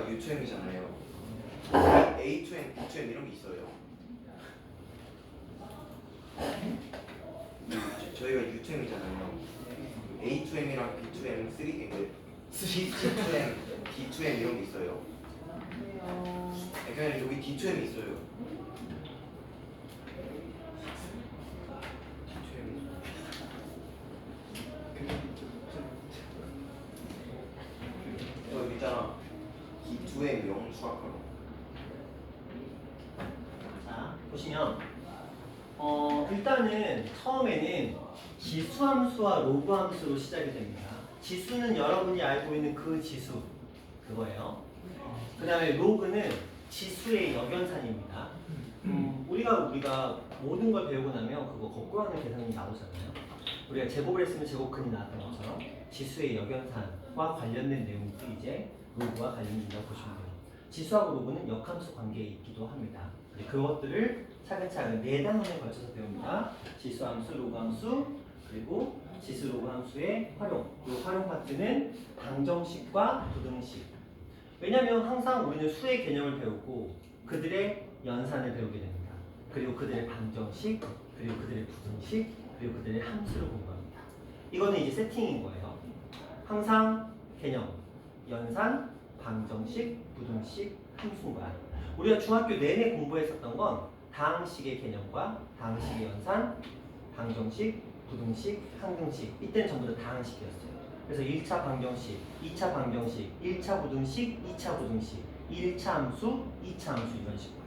U2M이잖아요. A2M, B2M 이런 게 있어요. 저희가 U2M이잖아요. A2M이랑 B2M, 3M, C2M, D2M 이런 게 있어요. 그냥 여기 D2M이 있어요. 여기 있잖아. D2M 영수학과로. 자, 보시면 일단은 처음에는 지수함수와 로그함수로 시작이 됩니다. 지수는 여러분이 알고 있는 그 지수, 그거예요. 그 다음에 로그는 지수의 역연산입니다. 우리가 모든 걸 배우고 나면 그거 거꾸로 하는 계산이 나오잖아요. 우리가 제곱을 했으면 제곱근이 나왔던 것처럼 지수의 역연산과 관련된 내용들이 이제 로그와 관련된다고 보시면 돼요. 지수하고 로그는 역함수 관계에 있기도 합니다. 그것들을 차근차근 4단원에 걸쳐서 배웁니다. 지수함수, 로그함수, 그리고 지수 로그함수의 활용. 이 활용 파트는 방정식과 부등식. 왜냐하면 항상 우리는 수의 개념을 배우고 그들의 연산을 배우게 됩니다. 그리고 그들의 방정식, 그리고 그들의 부등식, 그리고 그들의 함수를 공부합니다. 이거는 이제 세팅인 거예요. 항상 개념, 연산, 방정식, 부등식, 함수인 거야. 우리가 중학교 내내 공부했었던 건 다항식의 개념과 다항식의 연산, 방정식, 부등식, 항등식. 이때는 전부 다 다항식이었어요. 그래서 1차 방정식, 2차 방정식, 1차 부등식, 2차 부등식, 1차 함수, 2차 함수 이런 식으로.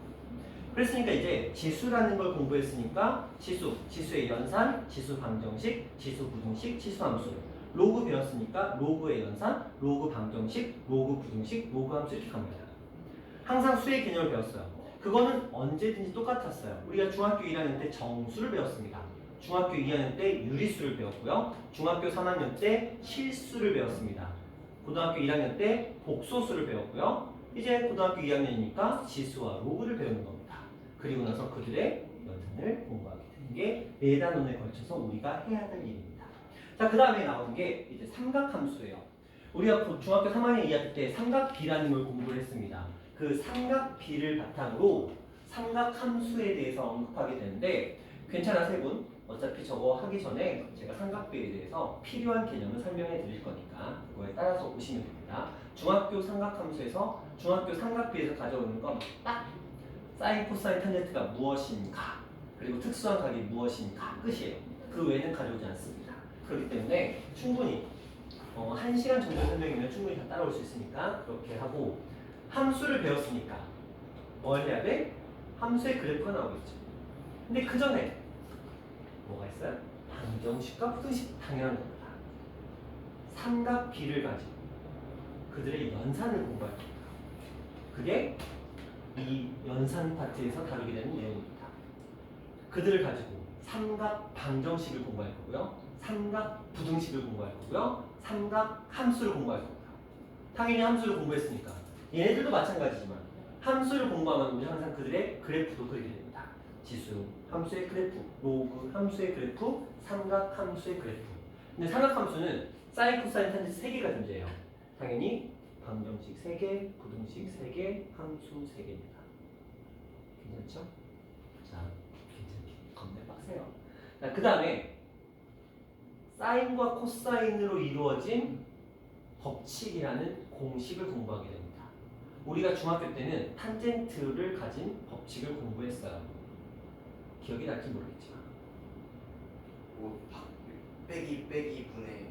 그랬으니까 이제 지수라는 걸 공부했으니까 지수의 연산, 지수 방정식, 지수 부등식, 지수 함수. 로그 배웠으니까 로그의 연산, 로그 방정식, 로그 부등식, 로그 함수 이렇게 갑니다. 항상 수의 개념을 배웠어요. 그거는 언제든지 똑같았어요. 우리가 중학교 1학년 때 정수를 배웠습니다. 중학교 2학년 때 유리수를 배웠고요. 중학교 3학년 때 실수를 배웠습니다. 고등학교 1학년 때 복소수를 배웠고요. 이제 고등학교 2학년이니까 지수와 로그를 배우는 겁니다. 그리고 나서 그들의 연산을 공부하게 되는 게 4단원에 걸쳐서 우리가 해야 될 일입니다. 자, 그 다음에 나오는 게 이제 삼각함수예요. 우리가 중학교 3학년 2학기 때 삼각비라는 걸 공부를 했습니다. 그 삼각비를 바탕으로 삼각함수에 대해서 언급하게 되는데 괜찮아 세 분? 어차피 저거 하기 전에 제가 삼각비에 대해서 필요한 개념을 설명해 드릴 거니까 그거에 따라서 보시면 됩니다. 중학교 삼각함수에서 중학교 삼각비에서 가져오는 건 딱 사인, 코사인, 탄젠트가 무엇인가 그리고 특수한 각이 무엇인가 끝이에요. 그 외에는 가져오지 않습니다. 그렇기 때문에 충분히 1시간 정도 설명이면 충분히 다 따라올 수 있으니까 그렇게 하고 함수를 배웠으니까 뭘 해야 돼? 함수의 그래프가 나오겠죠. 근데 그 전에 뭐가 있어요? 방정식과 부등식 당연한 겁니다. 삼각비를 가지고 그들의 연산을 공부할 겁니다. 그게 이 연산 파트에서 다루게 되는 내용입니다. 그들을 가지고 삼각 방정식을 공부할 거고요. 삼각 부등식을 공부할 거고요. 삼각 함수를 공부할 겁니다. 당연히 함수를 공부했으니까 얘네들도 마찬가지지만 함수를 공부하면 우리 항상 그들의 그래프도 그리게 됩니다. 지수 함수의 그래프, 로그 함수의 그래프, 삼각 함수의 그래프. 근데 삼각 함수는 사인, 코사인, 탄젠트 3개가 존재해요. 당연히 방정식 3개, 부등식 3개, 함수 3개입니다. 괜찮죠? 자, 괜찮게 겁내 빡세요. 자, 그 다음에 사인과 코사인으로 이루어진 법칙이라는 공식을 공부하게 됩니다. 우리가 중학교 때는 탄젠트를 가진 법칙을 공부했어요. 기억이 날지 모르겠지만 뭐 빼기 분의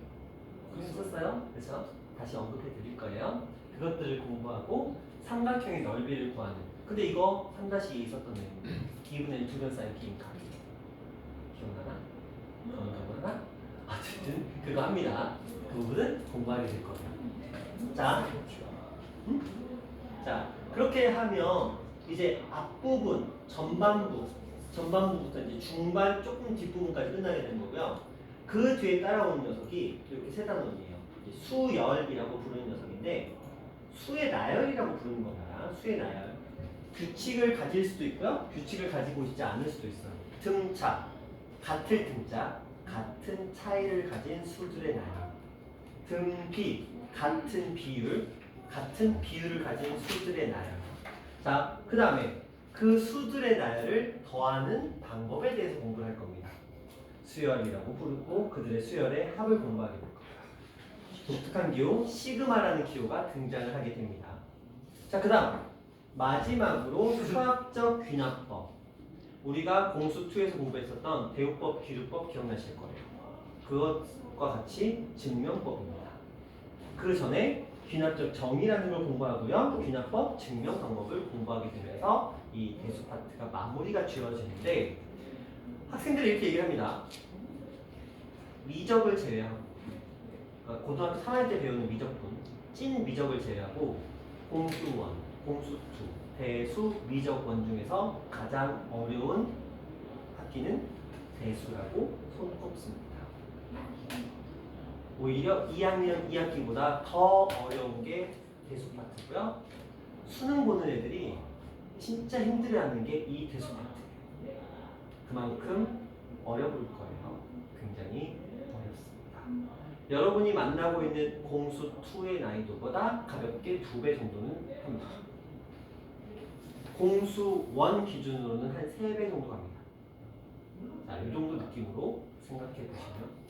했었어요. 그래서 다시 언급해 드릴 거예요. 그것들을 공부하고 삼각형의 넓이를 구하는. 근데 이거 3-2에 있었던 내용입니다. B분의 2변 사인 B인 값. 기억나나? 기억나나? 어쨌든 그거 합니다. 그 부분은 공부하게 될 거예요. 자, 자 그렇게 하면 이제 앞부분, 전반부부터 이제 중반 조금 뒷부분까지 끝나게 되는 거고요. 그 뒤에 따라오는 녀석이 이렇게 3단원이에요. 수열이라고 부르는 녀석인데 수의 나열이라고 부르는 겁니다. 수의 나열. 규칙을 가질 수도 있고요. 규칙을 가지고 있지 않을 수도 있어요. 등차, 같을 등자, 같은 차이를 가진 수들의 나열. 등비, 같은 비율, 같은 비율을 가진 수들의 나열. 자, 그 다음에 그 수들의 나열을 더하는 방법에 대해서 공부를 할 겁니다. 수열이라고 부르고 그들의 수열의 합을 공부하게 될 겁니다. 독특한 기호 시그마라는 기호가 등장을 하게 됩니다. 자, 그 다음 마지막으로 수학적 귀납법. 우리가 공수2에서 공부했었던 대우법, 기류법 기억나실 거예요. 그것과 같이 증명법입니다. 그 전에 귀납적 정의라는 걸 공부하고요. 귀납법, 증명 방법을 공부하게 되면서 이 대수 파트가 마무리가 지어지는데 학생들이 이렇게 얘기를 합니다. 미적을 제외하고 그러니까 고등학교 3학년 때 배우는 미적분, 찐 미적을 제외하고 공수1, 공수2, 대수, 미적원 중에서 가장 어려운 학기는 대수라고 손꼽습니다. 오히려 2학년 2학기보다 더 어려운 게 대수 파트고요. 수능 보는 애들이 진짜 힘들어하는 게 이 대수 파트예요. 그만큼 어려울 거예요. 굉장히 어렵습니다. 여러분이 만나고 있는 공수2의 난이도보다 가볍게 2배 정도는 합니다. 공수1 기준으로는 한 3배 정도 갑니다. 자, 이 정도 느낌으로 생각해 보시면.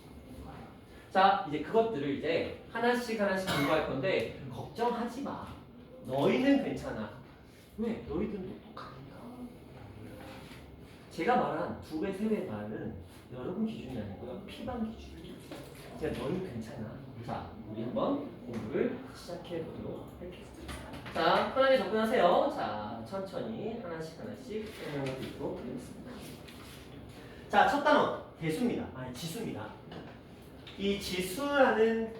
자, 이제 그것들을 이제 하나씩 공부할 건데 걱정하지 마. 너희는 괜찮아. 왜? 너희들은 똑똑하니까. 제가 말한 2배, 3배 말은 여러분 기준이 아니고요. 피반 기준이에요. 그러니까 너희는 괜찮아. 자, 우리 한번 공부를 시작해 보도록 하겠습니다. 자, 편하게 접근하세요. 자, 천천히 하나씩 설명해 드리도록 하겠습니다. 자, 첫 단어 대수입니다. 아니, 지수입니다. 이 지수라는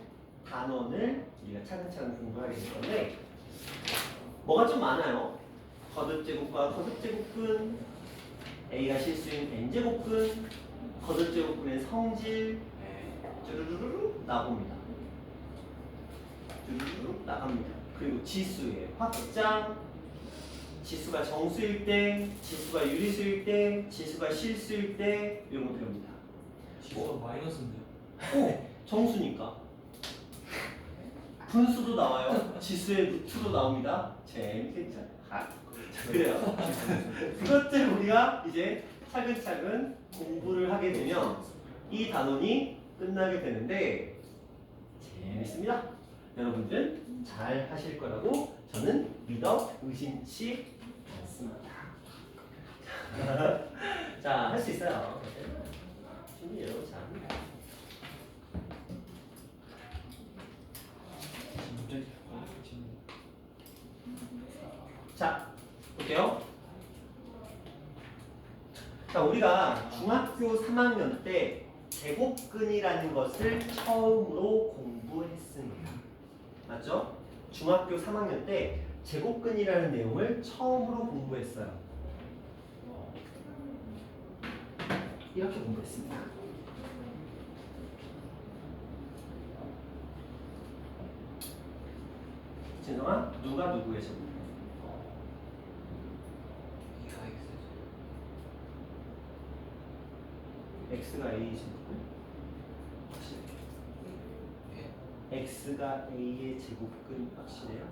단원을 우리가 차근차근 공부하게 될 건데 뭐가 좀 많아요. 거듭제곱과 거듭제곱근, A가 실수인 N제곱근, 거듭제곱근의 성질 쭈루루루 나옵니다. 쭈루루루 나갑니다. 그리고 지수의 확장, 지수가 정수일 때, 지수가 유리수일 때, 지수가 실수일 때 이런 거 배웁니다. 지수가 마이너스인데요? 정수니까. 분수도 나와요. 지수의 루트도 나옵니다. 재밌겠죠? 그래요. 그것들 우리가 이제 차근차근 공부를 하게 되면 이 단원이 끝나게 되는데 재밌습니다. 여러분들은 잘 하실 거라고 저는 믿어 의심치 않습니다. 자, 할 수 있어요. 준비해요. 자. 자, 볼게요. 자, 우리가 중학교 3학년 때 제곱근이라는 것을 처음으로 공부했습니다. 맞죠? 중학교 3학년 때 제곱근이라는 내용을 처음으로 공부했어요. 이렇게 공부했습니다. 진성아, 누가 누구의 제곱? X가 A의 제곱근? 확실해요? X가 A의 제곱근 확실해요?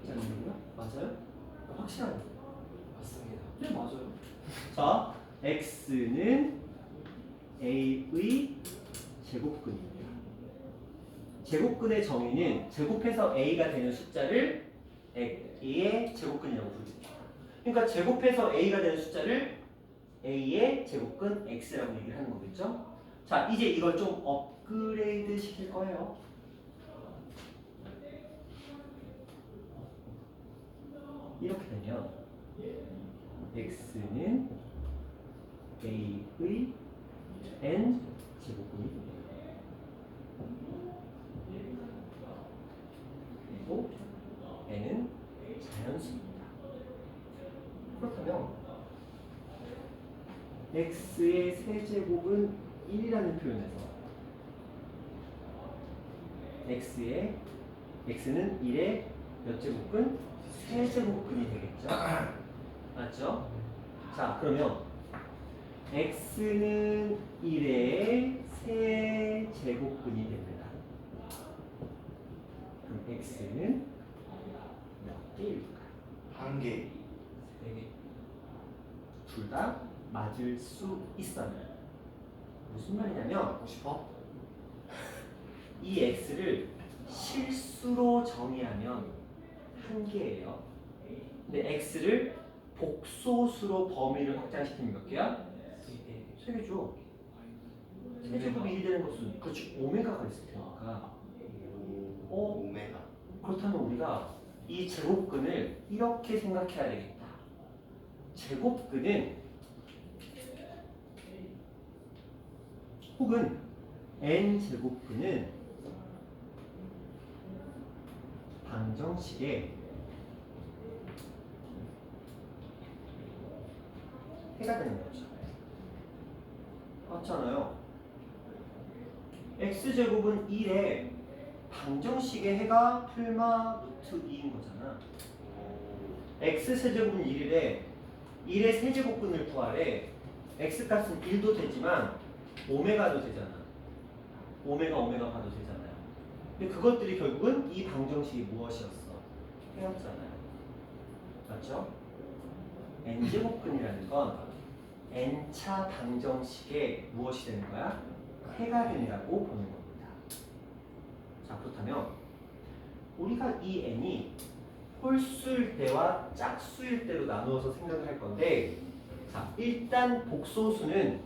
괜찮은데요? 맞아요? 확실하죠? 맞습니다. 네, 맞아요. 자, X는 A의 제곱근입니다. 제곱근의 정의는 제곱해서 A가 되는 숫자를 A의 제곱근이라고 부릅니다. 그러니까 제곱해서 A가 되는 숫자를 A의 제곱근 X라고 얘기를 하는 거겠죠? 자, 이제 이걸 좀 업그레이드 시킬 거예요. 이렇게 되면 X는 A의 N 제곱근이 됩니다. 그리고 N은 자연수입니다. 그렇다면 X의 세제곱은 1이라는 표현에서 X는 1의 몇 제곱근? 세제곱근이 되겠죠? 맞죠? 자, 그러면 x는 1의 세제곱근이 됩니다. 그럼 x는 몇 개일까요? 한 개. 4개. 둘 다 맞을 수 있어요. 무슨 말이냐면 하고 싶어? 이 x를 실수로 정의하면 한 개예요. 근데 x를 복소수로 범위를 확장시키면 몇 개야? 3개. 세 개죠. 세제곱이 1이 되는 것은 그렇지 오메가가 있을 테니까. 오메가. 그렇다면 우리가 이 제곱근을 이렇게 생각해야 되겠다. 제곱근은 혹은 n 제곱근은 방정식의 해가 되는 거죠. 맞잖아요. x제곱은 1에 방정식의 해가 풀마 루트 2인 거잖아. x세제곱은 1이래. 1의 세제곱근을 구하래. x값은 1도 되지만 오메가도 되잖아. 오메가 봐도 되잖아요. 근데 그것들이 결국은 이 방정식이 무엇이었어? 해였잖아요. 맞죠? n제곱근이라는 건 n차 방정식의 무엇이 되는 거야? 해가 된다고 보는 겁니다. 자, 그렇다면 우리가 이 n이 홀수일 때와 짝수일 때로 나누어서 생각을 할 건데, 자, 일단 복소수는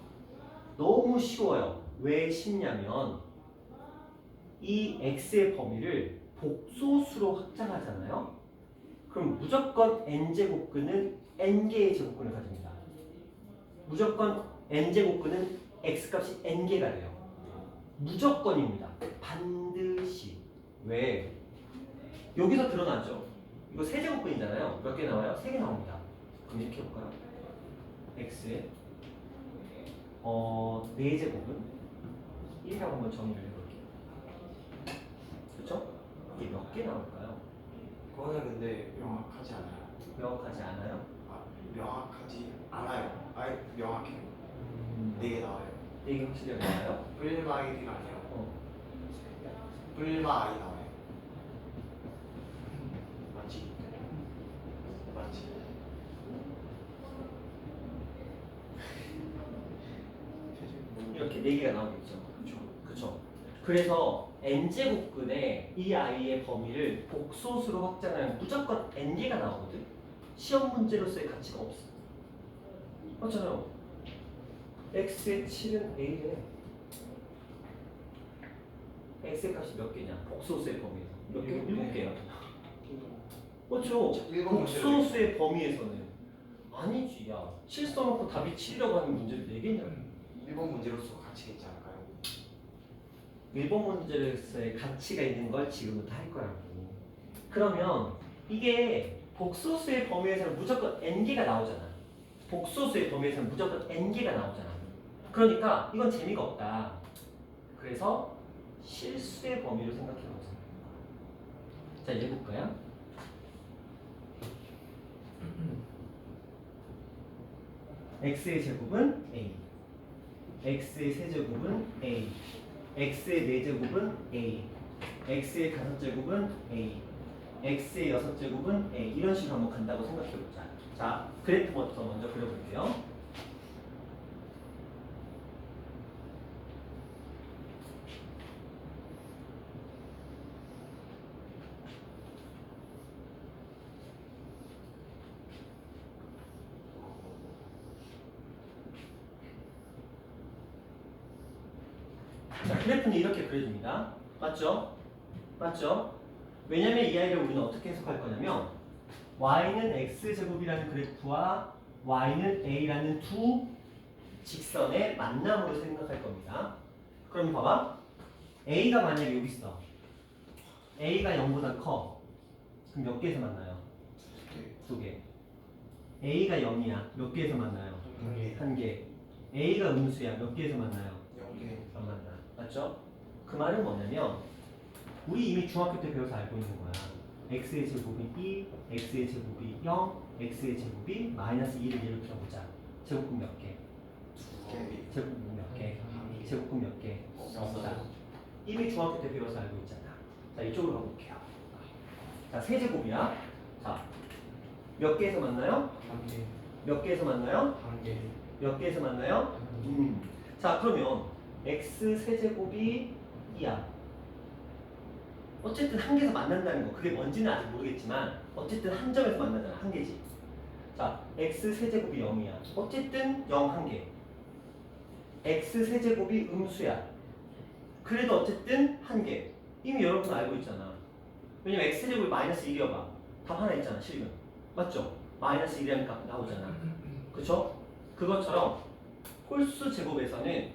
너무 쉬워요. 왜 쉽냐면 이 x의 범위를 복소수로 확장하잖아요. 그럼 무조건 n제곱근은 n개의 제곱근을 가집니다. 무조건 n제곱근은 x값이 n개가 돼요. 무조건입니다. 반드시. 왜? 여기서 드러나죠. 이거 세제곱근이잖아요. 몇 개 나와요? 3개 나옵니다. 그럼 이렇게 해볼까요? x의 4제곱은 1이라고 한번 정의를 해볼게요. 그렇죠? 이게 몇 개 나올까요? 그거는 근데 명확하지 않아요. 명확하지 않아요? 아, 명확하지 않아요. 아니 명확해요. 4개 나와요. 4개 확실히 나와요? 뿔마 1이 아니요. 뿔마 I 나와요. 맞지? 맞지? 이렇게 4개가 나오겠죠. 그렇죠. 그래서 n제곱근의 이 아이의 범위를 복소수로 확장하면 무조건 n개가 나오거든. 시험 문제로서의 가치가 없어. 맞잖아요. x의 7은 a래. x의 값이 몇 개냐? 복소수의 범위에서 몇 개? 7개야. 그렇죠. 일곱 복소수의 범위에서는 아니지. 야, 7 써놓고 답이 7이라고 하는 문제를 4개냐? 1번 문제로서 가치가 있지 않을까요? 1번 문제로서의 가치가 있는 걸 지금부터 할 거라고. 그러면 이게 복소수의 범위에서는 무조건 n개가 나오잖아. 복소수의 범위에서는 무조건 n개가 나오잖아. 그러니까 이건 재미가 없다. 그래서 실수의 범위로 생각해보자. 자, 이제 볼까요? x의 제곱은 a, x의 세제곱은 a, x의 4제곱은 a, x의 5제곱은 a, x의 6제곱은 a. 이런 식으로 한번 간다고 생각해보자. 자, 그래프부터 먼저 그려볼게요. 자, 그래프는 이렇게 그려집니다. 맞죠? 맞죠? 왜냐면 이 아이를 우리는 어떻게 해석할 거냐면 y는 x제곱이라는 그래프와 y는 a라는 두 직선의 만남으로 생각할 겁니다. 그럼 봐봐. a가 만약에 여기 있어. a가 0보다 커. 그럼 몇 개에서 만나요? 2개. a가 0이야. 몇 개에서 만나요? 1개. 1개. a가 음수야. 몇 개에서 만나요? 0개. 안 만나. 맞죠? 그 말은 뭐냐면 우리 이미 중학교 때 배워서 알고 있는 거야. x의 제곱이 2, x의 제곱이 0, x의 제곱이 마이너스 2를 이렇게 보자. 제곱근 몇 개? 제곱근 몇 개? 제곱근 몇 개? 없다. 이미 중학교 때 배워서 알고 있잖아. 자, 이쪽으로 가볼게요. 자, 세제곱이야. 자, 몇 개에서 만나요? 몇 개에서 만나요? 몇 개에서 만나요? 자, 그러면 x 세제곱이 2야. 어쨌든 한 개에서 만난다는 거. 그게 뭔지는 아직 모르겠지만 어쨌든 한 점에서 만나잖아. 한 개지. 자, x 세제곱이 0이야. 어쨌든 0 한 개. x 세제곱이 음수야. 그래도 어쨌든 한 개. 이미 여러분 알고 있잖아. 왜냐면 x 제곱이 마이너스 1이어봐. 답 하나 있잖아, 실근. 맞죠? 마이너스 1이라는 값 나오잖아. 그쵸? 그것처럼 홀수 제곱에서는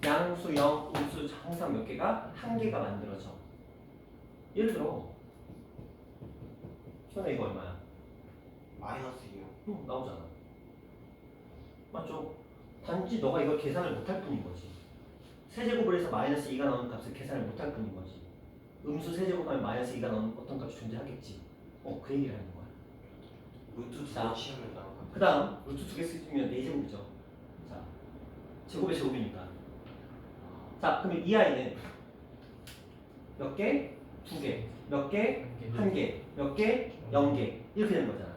양수, 영, 음수 항상 몇 개가? 한 개가 만들어져. 예를 들어 현아 이거 얼마야? -2요. 나오잖아. 맞죠? 단지 너가 이걸 계산을 못할 뿐인 거지. 세제곱을 해서 마이너스 2가 나오는 값을 계산을 못할 뿐인 거지. 음수 세제곱하면 마이너스 2가 나오는 어떤 값이 존재하겠지. 그 얘기를 하는 거야. 루트 자, 2 시험에 나올 것 그 다음 루트 2개 쓰면 4제곱이죠. 자, 제곱의 제곱이니까. 자, 그러면 이 아이는 몇 개? 2개. 몇 개? 1개. 몇 개? 0개. 이렇게 되는 거잖아.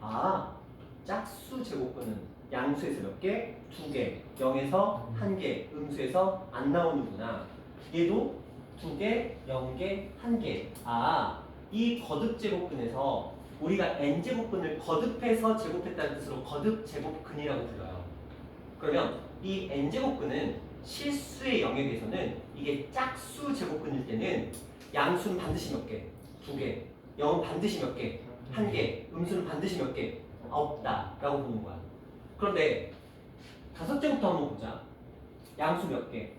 아, 짝수 제곱근은 양수에서 몇 개? 2개. 0에서 1개. 음수에서 안 나오는구나. 얘도 2개, 0개, 1개. 아, 이 거듭 제곱근에서 우리가 n제곱근을 거듭해서 제곱했다는 뜻으로 거듭 제곱근이라고 불러요. 그러면 이 n제곱근은 실수의 영역에서는 이게 짝수 제곱근일 때는 양수는 반드시 몇 개? 2개. 0은 반드시 몇 개? 1개. 음수는 반드시 몇 개? 없다 라고 보는 거야. 그런데 5째부터 한번 보자. 양수 몇 개?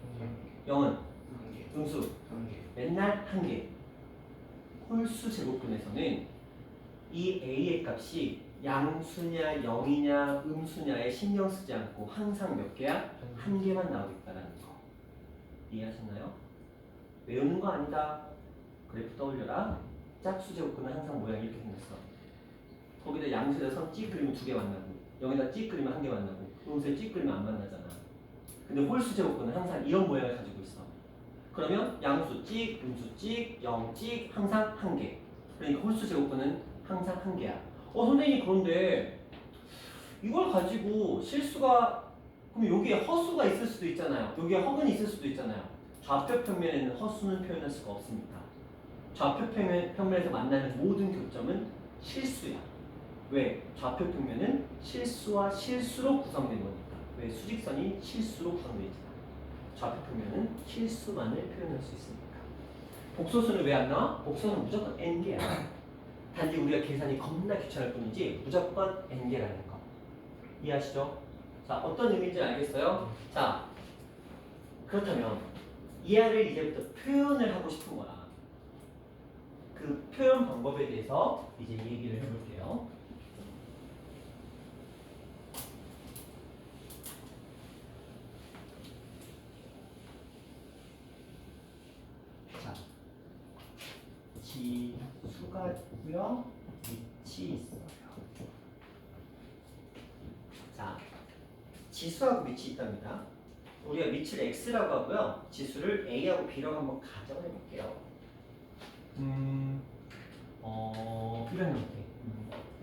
0은? 1개. 음수? 1개. 맨날 1개. 홀수 제곱근에서는 이 a의 값이 양수냐 0이냐 음수냐에 신경 쓰지 않고 항상 몇 개야? 1개만 나오겠다라는 거. 이해하셨나요? 외우는 거 아니다. 그래프 떠올려라. 짝수 제곱근은 항상 모양이 이렇게 생겼어. 거기다 양수에다 선 찍 그리면 2개 만나고 0에다 찍 그리면 1개 만나고 음수에 찍 그리면 안 만나잖아. 근데 홀수 제곱근은 항상 이런 모양을 가지고 있어. 그러면 양수 찍, 음수 찍, 0 찍 항상 1개. 그러니까 홀수 제곱근은 항상 1개야. 선생님 그런데 이걸 가지고 실수가 그럼 여기에 허수가 있을 수도 있잖아요. 여기에 허근이 있을 수도 있잖아요. 좌표 평면에는 허수는 표현할 수가 없습니다. 좌표 평면에서 만나는 모든 교점은 실수야. 왜? 좌표 평면은 실수와 실수로 구성된 거니까. 왜? 수직선이 실수로 구성되어 있잖아. 좌표 평면은 실수만을 표현할 수 있으니까. 복소수는 왜 안 나와? 복소는 무조건 n개야. 단지 우리가 계산이 겁나 귀찮을 뿐이지 무조건 n개라는 거. 이해하시죠? 자, 어떤 의미인지 알겠어요? 자, 그렇다면 이 아이를 이제부터 표현을 하고 싶은 거야. 그 표현 방법에 대해서 이제 얘기를 해볼게요. 자, 지수가 있고요. 밑이 있어요. 자, 지수하고 밑이 있답니다. 우리가 밑을 x라고 하고요. 지수를 a하고 b라고 한번 가정을 해볼게요. 이런 형태.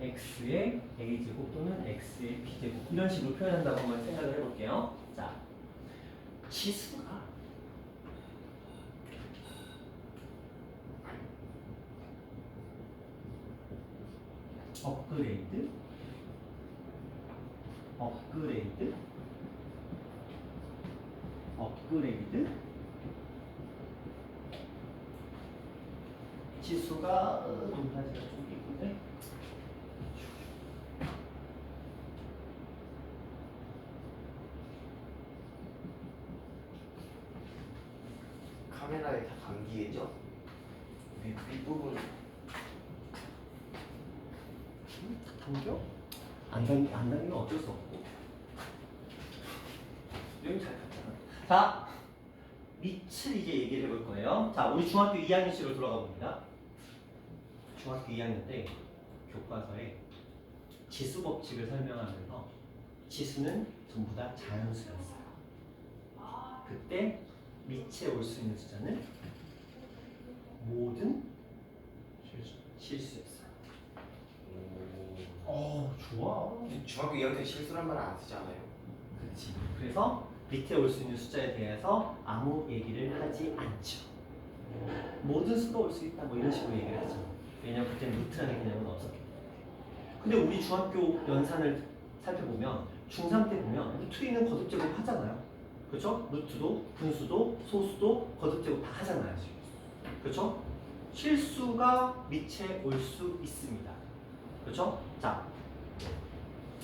x의 a제곱 또는 x의 b제곱 이런 식으로 표현한다고 한번 생각을 해볼게요. 자, 지수가 업그레이드 지수가 동사지가 좀 있는데 카메라에 다 감기겠죠? 윗부분 당겨? 안 당기면 어쩔 수 없고 여기 잘 갔잖아. 자, 밑을 이제 얘기를 해볼 거예요. 자, 우리 중학교 2학년식으로 돌아가 봅니다. 중학교 2학년 때 교과서에 지수 법칙을 설명하면서 지수는 전부 다 자연수였어요. 그때 밑에 올 수 있는 숫자는 모든 실수였어요. 좋아. 중학교 2학년 때 실수란 말 안 쓰잖아요. 그렇지. 그래서 밑에 올 수 있는 숫자에 대해서 아무 얘기를 하지 않죠. 모든 수가 올 수 있다 뭐 이런 식으로 얘기를 하죠. 왜냐면 그때는 루트라는 개념은 없었기 때문에. 근데 우리 중학교 연산을 살펴보면 중3 때 보면 루트는 거듭 제곱 하잖아요. 그렇죠? 루트도 분수도 소수도 거듭 제곱 다 하잖아요. 그렇죠? 실수가 밑에 올 수 있습니다. 그렇죠? 자,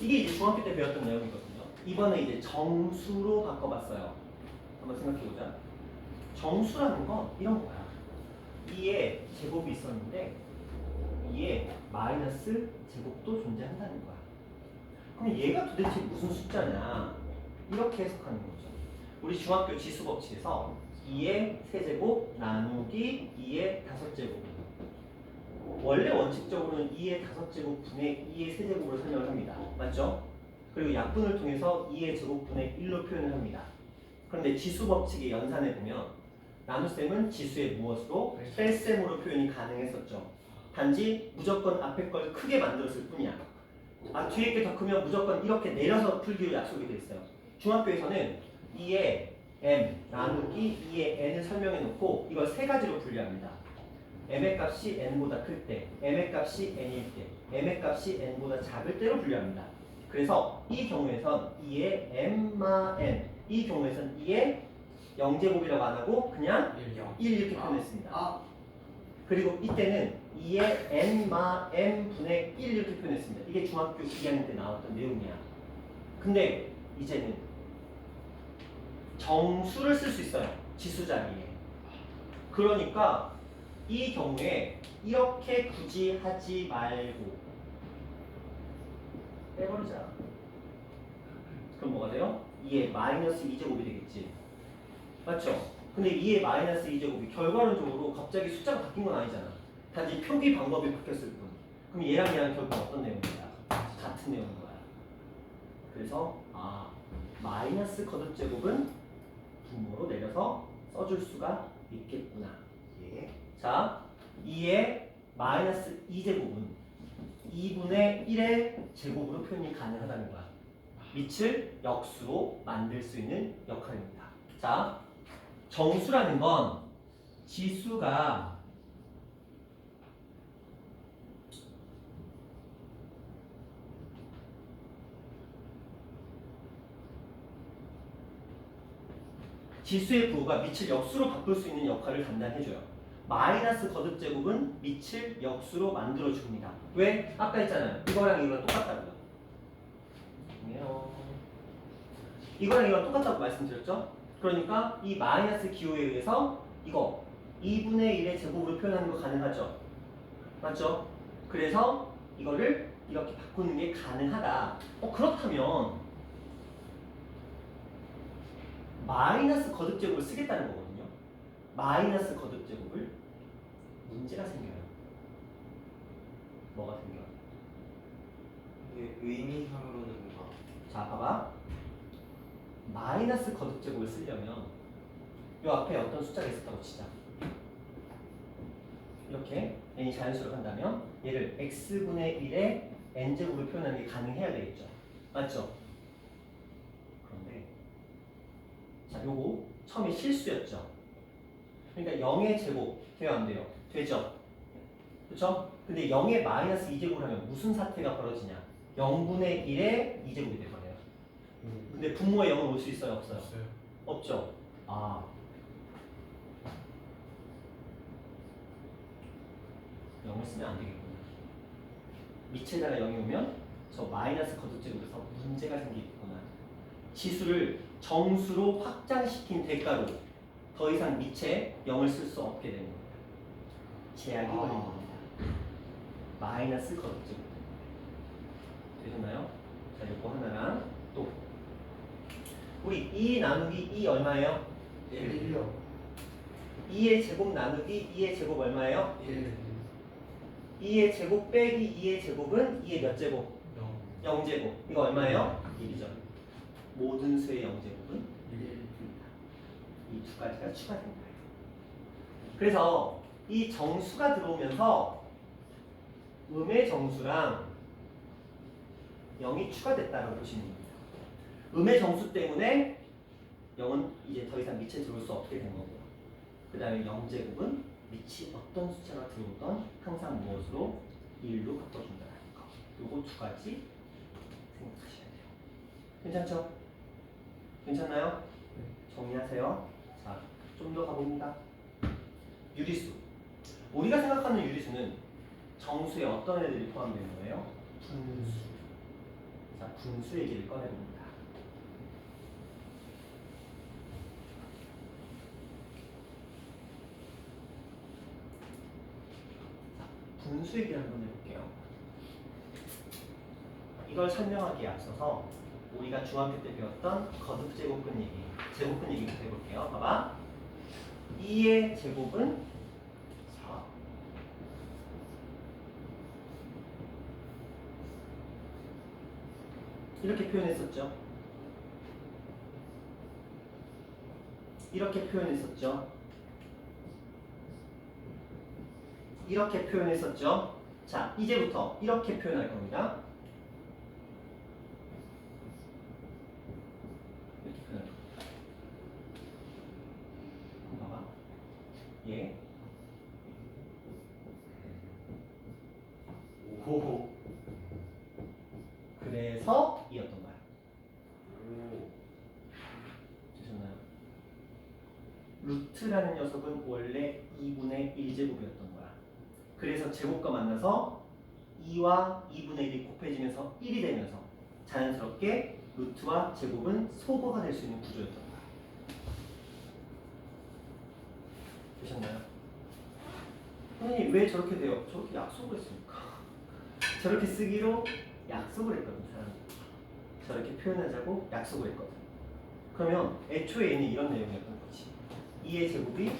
이게 이제 중학교 때 배웠던 내용이거든요. 이번에 이제 정수로 바꿔봤어요. 한번 생각해보자. 정수라는 건 이런 거야. 2의 제곱이 있었는데 2의 마이너스 제곱도 존재한다는 거야. 그럼 얘가 도대체 무슨 숫자냐? 이렇게 해석하는 거죠. 우리 중학교 지수 법칙에서 2의 세제곱 나누기 2의 다섯제곱. 원래 원칙적으로는 2의 다섯제곱 분의 2의 세제곱으로 설명을 합니다. 맞죠? 그리고 약분을 통해서 2의 제곱분의 1로 표현을 합니다. 그런데 지수 법칙의 연산에 보면 나눗셈은 지수의 무엇으로? 뺄셈으로 표현이 가능했었죠. 단지 무조건 앞에 걸 크게 만들었을 뿐이야. 뒤에 게 더 크면 무조건 이렇게 내려서 풀기로 약속이 돼 있어요. 중학교에서는 2의 m 나누기 2의 n을 설명해 놓고 이걸 세 가지로 분류합니다. m의 값이 n보다 클 때, m의 값이 n일 때, m의 값이 n보다 작을 때로 분류합니다. 그래서 이 경우에선 2의 m마 n, 이 경우에선 2의 0제곱이라고 안 하고 그냥 1 이렇게 표현했습니다. 그리고 이때는 2의 n마 n분의 1 이렇게 표현했습니다. 이게 중학교 2학년 때 나왔던 내용이야. 근데 이제는 정수를 쓸 수 있어요. 지수 자리에. 그러니까 이 경우에 이렇게 굳이 하지 말고 빼버리자. 그럼 뭐가 돼요? 2의 마이너스 2제곱이 되겠지. 맞죠? 근데 2의 마이너스 2제곱이 결과론적으로 갑자기 숫자가 바뀐 건 아니잖아. 단지 표기 방법이 바뀌었을 뿐. 그럼 얘랑 결국 어떤 내용이야? 같은 내용인 거야. 그래서 마이너스 거듭제곱은 분모로 내려서 써줄 수가 있겠구나. 예. 자, 2의 마이너스 2제곱은 2분의 1의 제곱으로 표현이 가능하다는 거야. 밑을 역수로 만들 수 있는 역할입니다. 자, 정수라는 건 지수가 지수의 부호가 밑을 역수로 바꿀 수 있는 역할을 담당해줘요. 마이너스 거듭제곱은 밑을 역수로 만들어줍니다. 왜? 아까 했잖아요. 이거랑 이거랑 똑같다고요. 이거랑 이거랑 똑같다고 말씀드렸죠? 그러니까 이 마이너스 기호에 의해서 이거 2분의 1의 제곱으로 표현하는 거 가능하죠? 맞죠? 그래서 이거를 이렇게 바꾸는 게 가능하다. 그렇다면 마이너스 거듭제곱을 쓰겠다는 거거든요. 마이너스 거듭제곱을 문제가 생겨요. 뭐가 생겨요? 이게 의미상으로는 뭔가 자, 봐봐. 마이너스 거듭제곱을 쓰려면 이 앞에 어떤 숫자가 있었다고 치자. 이렇게 n이 자연수로 한다면 얘를 x분의 1의 n제곱으로 표현하는 게 가능해야 되겠죠. 맞죠? 그런데 자, 요거 처음에 실수였죠. 그러니까 0의 제곱 돼요, 안 돼요? 되죠? 그렇죠? 근데 0의 마이너스 2제곱을 하면 무슨 사태가 벌어지냐? 0분의 1의 2제곱이 돼버려요. 근데 분모에 0을 올 수 있어요, 없어요? 없죠? 0을 쓰면 안 되겠구나. 밑에다가 0이 오면 저 마이너스 거듭제곱에서 문제가 생기겠구나. 지수를 정수로 확장시킨 대가로 더 이상 밑에 0을 쓸 수 없게 되는 겁니다. 제약이 걸린 겁니다. 마이너스 거듭제곱. 되셨나요? 자, 이거 하나랑 또 우리 2 나누기 2 얼마예요? 1이요. 2의 제곱 나누기 2의 제곱 얼마예요? 1. 2의 제곱 빼기 2의 제곱은 2의 몇 제곱? 0제곱. 이거 얼마예요? 1이죠. 모든 수의 0제곱은 1입니다. 이 두 가지가 추가된 거예요. 그래서 이 정수가 들어오면서 음의 정수랑 0이 추가됐다고 보시면 됩니다. 음의 정수 때문에 0은 이제 더 이상 밑에 들어올 수 없게 된 거고요. 그 다음에 0제곱은 밑이 어떤 숫자가 들어오던 항상 무엇으로 1로 바꿔준다는 거. 요거 두 가지 생각하셔야 돼요. 괜찮죠? 괜찮나요? 정리하세요. 자, 좀 더 가봅니다. 유리수. 우리가 생각하는 유리수는 정수에 어떤 애들이 포함되는 거예요? 분수. 자, 분수 얘기를 꺼내봅니다. 자, 분수 얘기를 한번 해볼게요. 이걸 설명하기에 앞서서 우리가 중학교 때 배웠던 거듭 제곱근 얘기부터 해볼게요. 봐봐. 2의 제곱은 4. 이렇게 표현했었죠. 이렇게 표현했었죠. 이렇게 표현했었죠. 자, 이제부터 이렇게 표현할 겁니다. 이렇게 표현할 겁니다. 한번 봐봐. 예. 오호. 그래서 이었던 거야. 되셨나요? 루트라는 녀석은 원래 2분의 1제곱이었던 거야. 그래서 제곱과 만나서 2와 2분의 1이 곱해지면서 1이 되면서 자연스럽게 루트와 제곱은 소거가 될 수 있는 구조였던 거야. 되셨나요? 선생님 왜 저렇게 돼요? 저렇게 약속을 했으니까. 저렇게 쓰기로 약속을 했거든, 사람들이. 저렇게 표현하자고 약속을 했거든. 그러면 애초에는 이런 내용이었던 거지. 2의 제곱이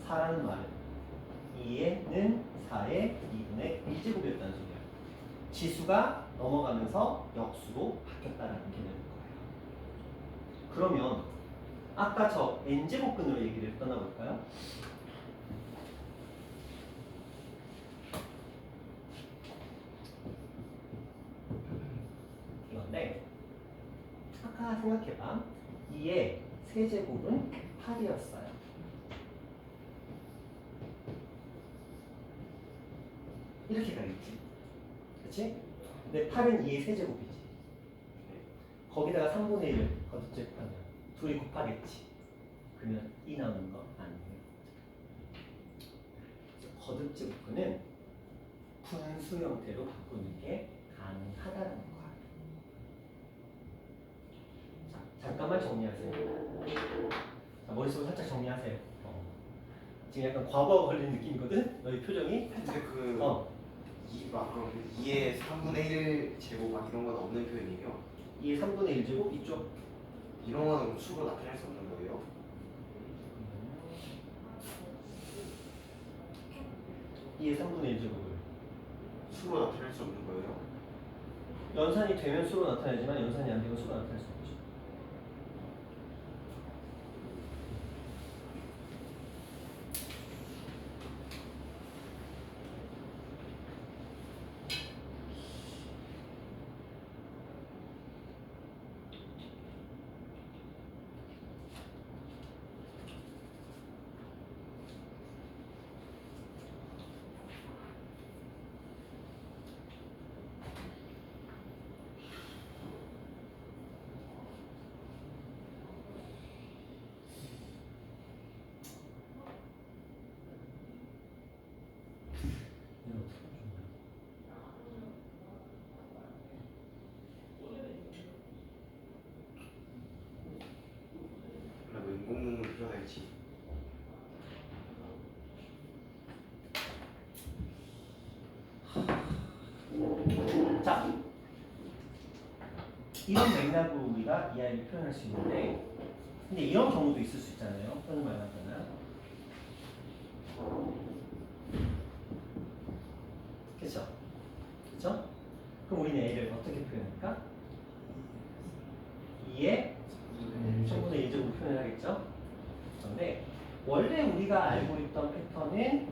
4라는 말은 2는 4의 2분의 1제곱이었다는 소리야. 지수가 넘어가면서 역수로 바뀌었다는 개념인 거예요. 그러면 아까 저 n제곱근으로 얘기를 떠나볼까요? 이건데 아까 생각해봐. 2의 세제곱은 8이었어요. 이렇게 가겠지. 그치? 근데 8은 2의 세제곱이지. 거기다가 3분의 1을 거듭제곱하면 둘이 곱하겠지. 그러면 2 나오는 거 아니에요. 거듭제곱은 분수 형태로 바꾸는 게 가능하다는 거야. 자, 잠깐만 정리하세요. 자, 머릿속으로 살짝 정리하세요. 지금 약간 과거가 걸린 느낌이거든? 너희 표정이 살짝. 근데 아까 2의 3분의 1 제곱 막 이런 건 없는 표현이에요? 2의 3분의 1제곱 이쪽. 이런 거는 수로 나타낼 수 없는 거예요? 2의 3분의 1제곱을 수로 나타낼 수 없는 거예요? 연산이 되면 수로 나타내지만 연산이 안 되면 수로 나타낼 수 없죠. 그러면 인공눈물 필요할지. 자, 이런 맥락으로 우리가 이 아이를 표현할 수 있는데, 근데 이런 경우도 있을 수 있잖아요. 또는 말하잖아. 그쵸? 그쵸? 그럼 우리는 A를 어떻게 표현할까? 2의 1000분의 1제곱 표현을 하겠죠? 원래 우리가 알고 있던 패턴은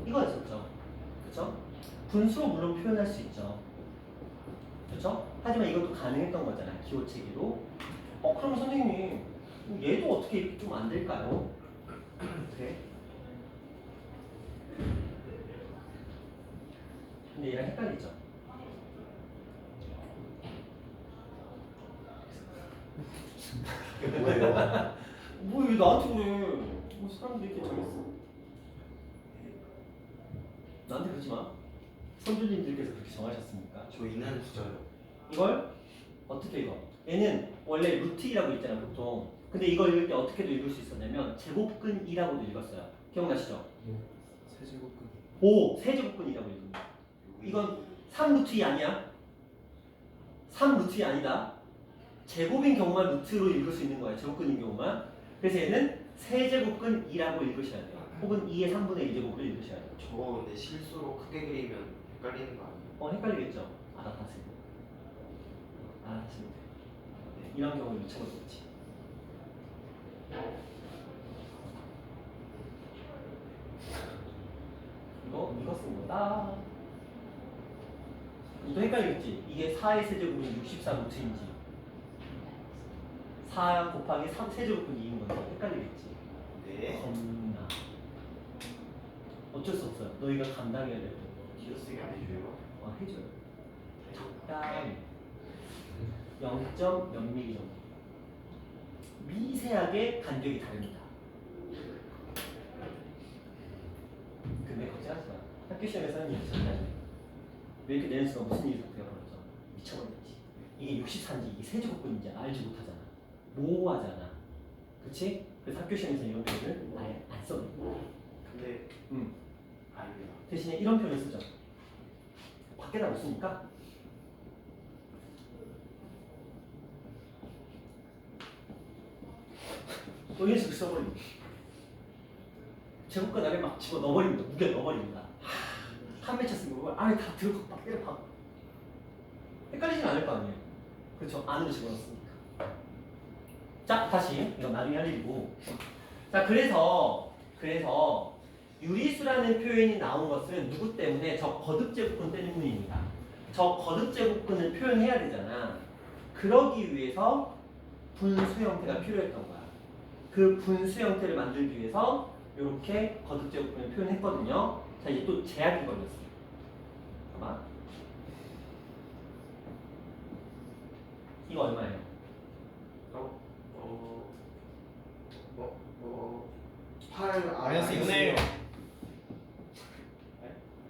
이거였었죠. 그쵸? 분수로 물론 표현할 수 있죠. 그쵸? 하지만 이것도 가능했던 거잖아요. 기호체계로. 그럼 선생님, 얘도 어떻게 이렇게 좀 안 될까요? 네. 근데 얘랑 헷갈리죠? 뭐예요? 뭐 왜 나한테 그래? 뭐 사람들이 이렇게 정했어. 나한테 그러지 마. 선주님들께서 그렇게 정하셨습니까? 저희는 진짜요. 이걸 어떻게 읽어? 얘는 원래 루트 2라고 읽잖아 보통. 근데 이걸 읽을 때 어떻게도 읽을 수 있었냐면 제곱근 2라고도 읽었어요. 기억나시죠? 세제곱근. 오! 세제곱근이라고 읽습니다. 이건 3루트 2 아니야? 3루트 2 아니다. 제곱인 경우만 루트로 읽을 수 있는 거야. 제곱근인 경우만. 그래서 얘는 세제곱근 2라고 읽으셔야 돼요. 혹은 2의 3분의 2제곱으로 읽으셔야 돼요. 저거 근데 실수로 크게 그리면 헷갈리는 거 아니에요? 헷갈리겠죠? 알아타세요. 알아타시면 돼. 네, 이런 경우를 미쳐볼 수 있지. 이거 쓴 거다. 또 헷갈리겠지? 이게 4의 세제곱은 64 루트인지 4 곱하기 3 세제곱은 2인 건지 헷갈리겠지? 네. 겁나. 어쩔 수 없어요. 너희가 감당해야 될 거. 뒤어쓰기 안 해줘요? 해줘요. 적당히 0점 몇 미리 정도. 미세하게 간격이 다릅니다. 근데 걱정하지 마. 학교 시험에서는 이렇게 장난이야. 왜 이렇게 내는 수가 무슨 일이 되어 버렸죠? 미쳐버렸지. 이게 64인지 이게 세제곱근인지 알지 못하잖아. 모호하잖아. 그치? 그래서 학교 시험에서 이런 표현을 아예 안 써. 근데 아닙니다. 대신에 이런 표현을 쓰죠. 밖에다 못 쓰니까 이런 식으로 써버립니다. 제곱근 안에 막 집어 넣어버립니다. 무게 넣어버립니다. 한 매차 쓴 거 안에 다 들어가 막 때려 박. 헷갈리진 않을 거 아니에요. 그렇죠? 안으로 집어넣었으니까. 자, 다시 이건 나중에 할 일이고. 자, 그래서 유리수라는 표현이 나온 것은 누구 때문에? 저 거듭제곱근 때문입니다. 저 거듭제곱근을 표현해야 되잖아. 그러기 위해서 분수 형태가 필요했던 거야. 그 분수 형태를 만들기 위해서 이렇게 거듭제곱근을 표현했거든요. 자, 이제 또 제약이 걸렸어요. 봐봐. 이거 얼마예요? 어, 8 마이너스 2분의 1.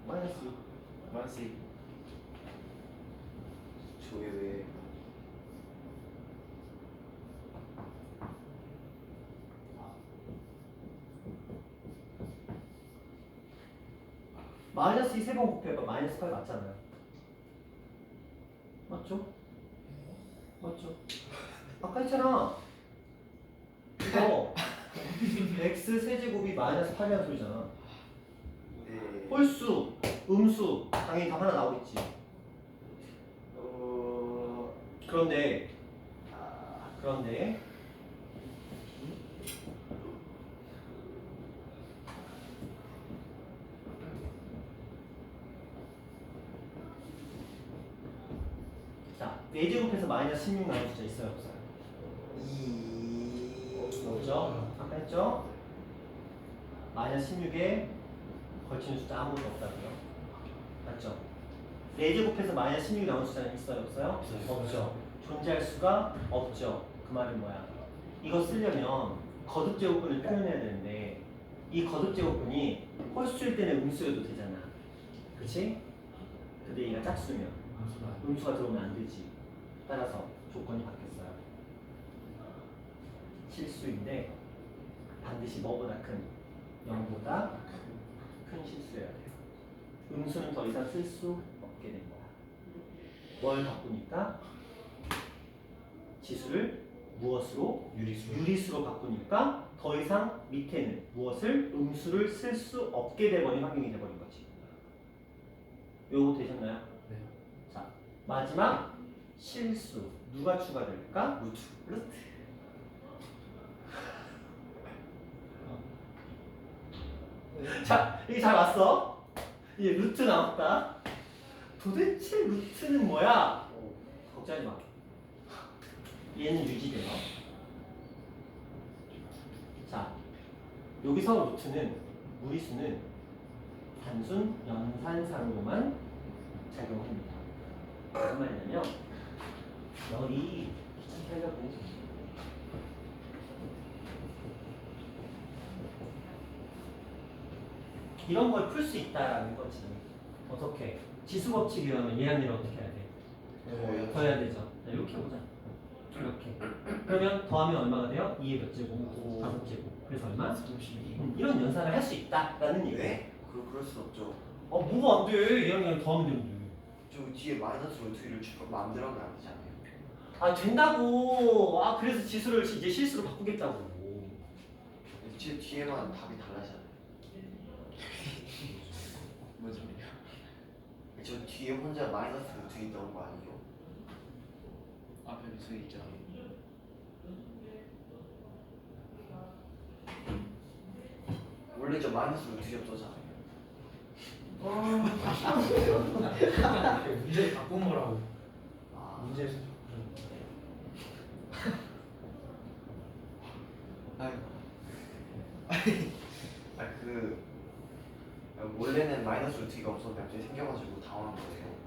마이너스 6. 마이너스 2. 저게 왜 마이너스 2 세 번 곱해봐. 마이너스 8 맞잖아요. 맞죠? 맞죠? 아까 했잖아. 이거 x 세제곱이 마이너스 8이라는 소리잖아. 네. 홀수, 음수 당연히 답 하나 나오겠지. 그런데 자, 4제곱해서 마이너스 16 나오는 숫자 있어요 없어요? 없죠? 아까 했죠? 마이너스 16에 걸치는 숫자 아무것도 없다고요. 맞죠? 4제곱해서 마이너스 16이 나오는 숫자는 있어요 없어요? 없죠. 존재할 수가 없죠. 그 말은 뭐야? 이거 쓰려면 거듭제곱근을 표현해야 되는데 이 거듭제곱근이 홀수일 때는 음수여도 되잖아. 그치? 근데 얘가 짝수면 음수가 들어오면 안 되지. 따라서 조건이 바뀌었어요. 실수인데 반드시 뭐보다 큰 0보다 큰 실수여야 돼요. 음수는 더 이상 쓸 수 없게 된 거야. 뭘 바꾸니까? 지수를 무엇으로? 유리수로 바꾸니까 더 이상 밑에는 무엇을? 음수를 쓸 수 없게 돼버린 환경이 돼버린 거지. 요거 되셨나요? 네. 자, 마지막 실수. 누가 추가될까? 루트. 자, 여기 잘 왔어? 이제 루트 나왔다. 도대체 루트는 뭐야? 걱정하지 마. 얘는 유지돼요. 자, 여기서 루트는 무리수는 단순 연산상으로만 작용합니다. 무슨 말이냐면 열이 귀찮게 하려고 이런 걸 풀 수 있다라는 거지. 어떻게? 지수 법칙이 라면 얘한테는 어떻게 해야 돼? 더해야 되죠. 자, 이렇게 보자. 이렇게. 그러면 더하면 얼마가 돼요? 2의 몇 제곱? 5제곱. 그래서 얼마? 32. 이런 연산을 할 수 있다라는 얘기. 네? 그럴 수 없죠. 뭐가 안 돼? 얘랑 얘랑 더하면 되는데. 저 뒤에 마이너스 루트를 만들어놔야 되지 않아요? 아 된다고. 아 그래서 지수를 이제 실수로 바꾸겠다고. 제 뒤에만 답이 달라지잖아요. 뭔 소리야? 저 뒤에 혼자 마이너스 루트 있던 거 아니에요? 앞에 루트 있잖아. 원래 저 마이너스 루트였잖아요. 문제 바꾼 거라고. 아, 문제에서 그 원래는 마이너스 루트가 없었는데 갑자기 생겨가지고 당황한 거예요.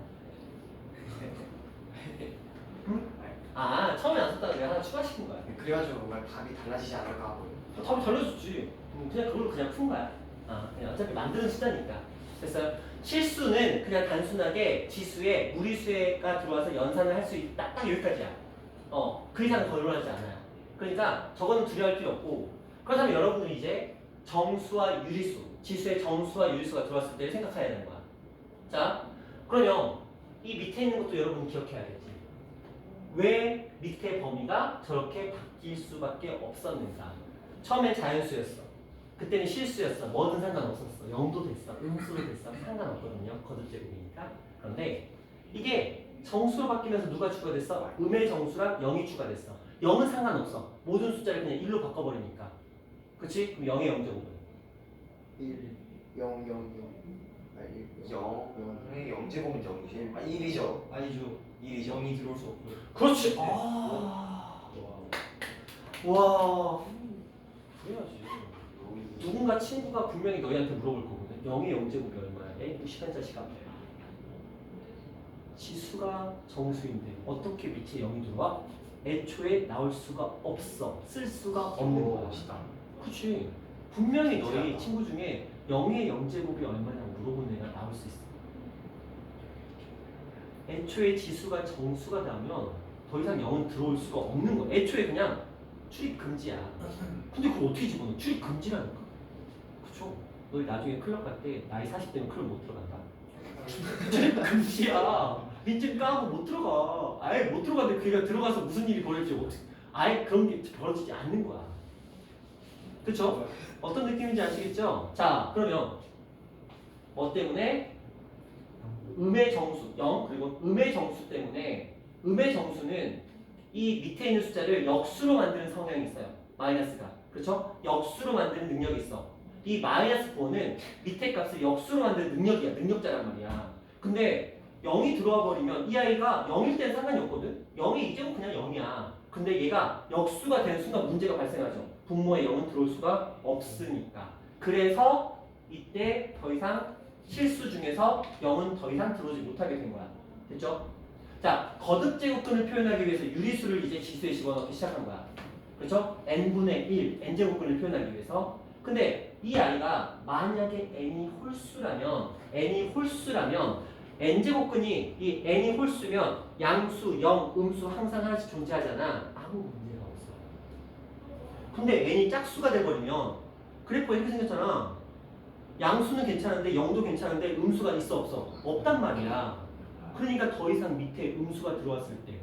아 처음에 안 썼다가 내가 하나 추가시킨 거야. 그래가지고 뭔가 답이 달라지지 않을까 하고. 답이 달려줬지. 그냥 그걸 그냥 푼 거야. 그냥 어차피 만드는 숫자니까. 그래서 실수는 그냥 단순하게 지수에 무리수가 들어와서 연산을 할 수 있다. 딱 여기까지야. 그 이상 더 늘어나지 않아요. 그러니까 저거는 두려워할 필요 없고. 그렇다면 여러분은 이제 정수와 유리수, 지수의 정수와 유리수가 들어왔을 때를 생각해야 되는 거야. 자, 그러면 이 밑에 있는 것도 여러분 기억해야겠지. 왜 밑에 범위가 저렇게 바뀔 수밖에 없었는가? 처음엔 자연수였어. 그때는 실수였어. 뭐든 상관없었어. 0도 됐어. 음수로 됐어. 상관없거든요. 거듭제곱이니까. 그런데 이게 정수로 바뀌면서 누가 추가됐어? 음의 정수랑 0이 추가됐어. 0은 상관없어. 모든 숫자를 그냥 1로 바꿔버리니까. 그치? 그럼 0의 0제곱은? 1, 0, 0, 0. 아니, 0의 0제곱은 0이지. 아, 1이죠. 아니죠. 1이죠. 0이 들어올 수 없고요. 그렇지. 와. 그래야지. 누군가 친구가 분명히 너희한테 물어볼 거거든. 0의 0제곱이 얼마야? 60한자 시간. 지수가 정수인데 어떻게 밑에 0이 들어와? 애초에 나올 수가 없어. 쓸 수가 없는 거야. 멋있다. 그치. 분명히 너희 친구 중에 0의 0제곱이 얼마냐고 물어본 애가 나올 수 있어. 애초에 지수가 정수가 되면 더 이상 0은 들어올 수가 없는 거야. 애초에 그냥 출입 금지야. 근데 그걸 어떻게 집어넣어? 출입 금지라니까. 그쵸? 너희 나중에 클럽 갈 때 나이 40대면 클럽 못 들어간다. 출입 금지야. 민증 까고 못 들어가. 아예 못 들어가는데 그가 들어가서 무슨 일이 벌어질지 어떻게 아예 그런 게 벌어지지 않는 거야. 그쵸? 어떤 느낌인지 아시겠죠? 자, 그러면 뭐 때문에? 음의 정수 0 그리고 음의 정수 때문에 음의 정수는 이 밑에 있는 숫자를 역수로 만드는 성향이 있어요. 마이너스가. 그렇죠? 역수로 만드는 능력이 있어. 이 마이너스 4는 밑에 값을 역수로 만드는 능력이야. 능력자란 말이야. 근데 0이 들어와 버리면 이 아이가 0일 때는 상관이 없거든. 0이 이제는 그냥 0이야. 근데 얘가 역수가 되는 순간 문제가 발생하죠. 분모에 0은 들어올 수가 없으니까. 그래서 이때 더 이상 실수 중에서 0은 더 이상 들어오지 못하게 된 거야. 됐죠? 자, 거듭제곱근을 표현하기 위해서 유리수를 이제 지수에 집어넣기 시작한 거야. 그렇죠? n분의 1, n제곱근을 표현하기 위해서. 근데 이 아이가 만약에 n이 홀수라면 n제곱근이 이 n이 홀수면 양수, 영, 음수 항상 하나씩 존재하잖아. 아무 문제가 없어. 근데 n이 짝수가 돼버리면 그래프가 이렇게 생겼잖아. 양수는 괜찮은데 0도 괜찮은데 음수가 있어 없어? 없단 말이야. 그러니까 더 이상 밑에 음수가 들어왔을 때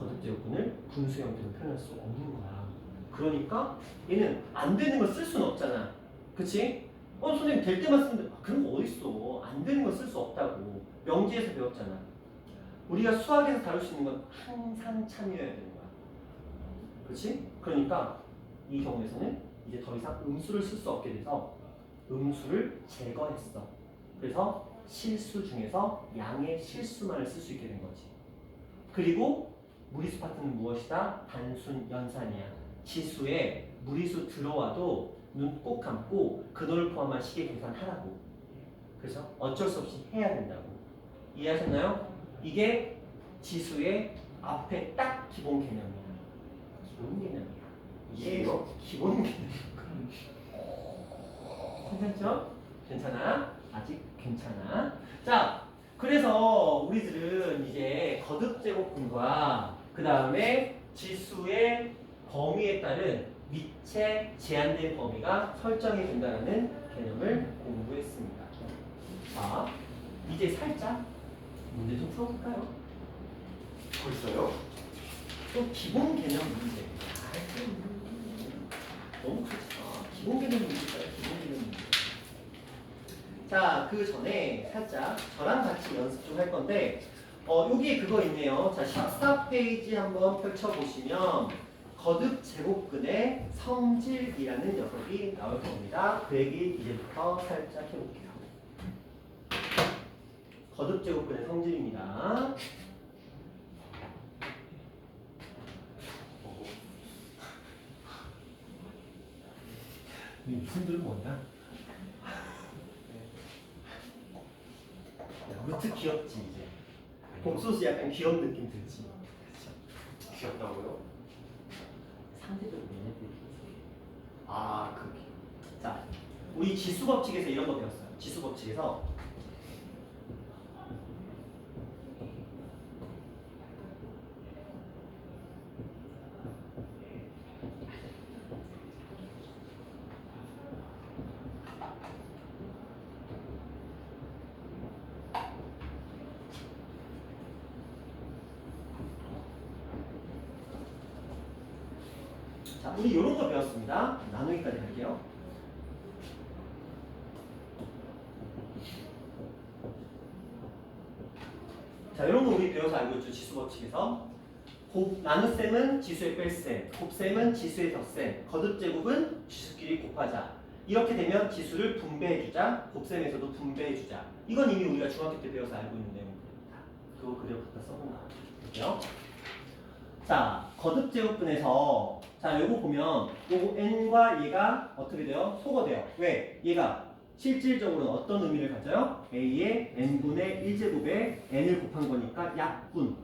거듭제곱근을 분수 형태로 표현할 수 없는 거야. 그러니까 얘는 안 되는 걸 쓸 수는 없잖아. 그치? 선생님 될 때만 쓰는데 그런 거 어딨어. 안 되는 걸 쓸 수 없다고. 명제에서 배웠잖아. 우리가 수학에서 다룰 수 있는 건 항상 참여해야 되는 거야. 그치? 그러니까 이 경우에서는 이제 더 이상 음수를 쓸 수 없게 돼서 음수를 제거했어. 그래서 실수 중에서 양의 실수만을 쓸 수 있게 된 거지. 그리고 무리수 파트는 무엇이다? 단순 연산이야. 지수에 무리수 들어와도 눈 꼭 감고 근호를 포함한 식의 계산하라고. 그래서 어쩔 수 없이 해야 된다고. 이해하셨나요? 이게 지수의 앞에 딱 기본 개념이야. 기본 개념이야. 이게 기본 개념. 괜찮죠? 괜찮아? 아직 괜찮아. 자, 그래서 우리들은 이제 거듭제곱근과 그 다음에 지수의 범위에 따른 미체 제한된 범위가 설정이 된다는 개념을 공부했습니다. 자, 이제 살짝 문제 좀 풀어볼까요? 벌써요? 또 기본 개념 문제. 너무 크지. 기본 개념 문제가요. 기본 개념 문제. 자, 그 전에 살짝 저랑 같이 연습 좀 할 건데, 여기 그거 있네요. 자, 14페이지 한번 펼쳐보시면 거듭 제곱근의 성질이라는 녀석이 나올 겁니다. 그 얘기 이제부터 살짝 해볼게요. 거듭 제곱근의 성질입니다. 이 무슨들은 뭐냐? 루트 귀엽지 이제. 복소수 약간 귀여운 느낌 들지. 귀엽다고요? 상대적으로 얘네들이. 아, 그 자, 우리 지수 법칙에서 이런 거 배웠어요. 지수 법칙에서 자, 우리 이런 거 배웠습니다. 나누기까지 할게요. 자, 이런 거 우리 배워서 알고 있죠. 지수 법칙에서 나눗셈은 지수의 뺄셈, 곱셈은 지수의 덧셈, 거듭제곱은 지수끼리 곱하자. 이렇게 되면 지수를 분배해주자, 곱셈에서도 분배해주자. 이건 이미 우리가 중학교 때 배워서 알고 있는 내용들입니다. 그거 그대로 갖다 써본다. 그죠? 자, 거듭제곱근에서 자, 요거 보면 요거 n과 얘가 어떻게 돼요? 소거돼요. 왜? 얘가 실질적으로는 어떤 의미를 가져요? a의 n분의 1제곱에 n을 곱한 거니까 약분.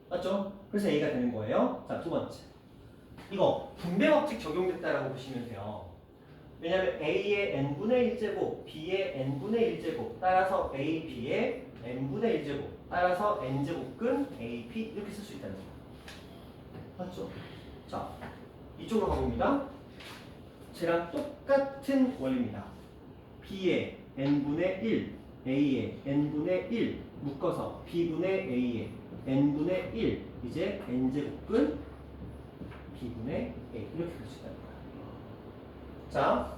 맞죠? 그래서 a가 되는 거예요. 자, 두 번째. 이거 분배 법칙 적용됐다라고 보시면 돼요. 왜냐면 a의 n분의 1제곱, b의 n분의 1제곱, 따라서 a, b의 n분의 1제곱, 따라서 n제곱근 ap 이렇게 쓸 수 있다는 거예요. 맞죠? 자, 이쪽으로 가봅니다. 쟤랑 똑같은 원리입니다. b의 n분의 1, a의 n분의 1 묶어서 b분의 a의 n분의 1 이제 n제곱근 b분의 a 이렇게 될 수 있다는 거야. 자,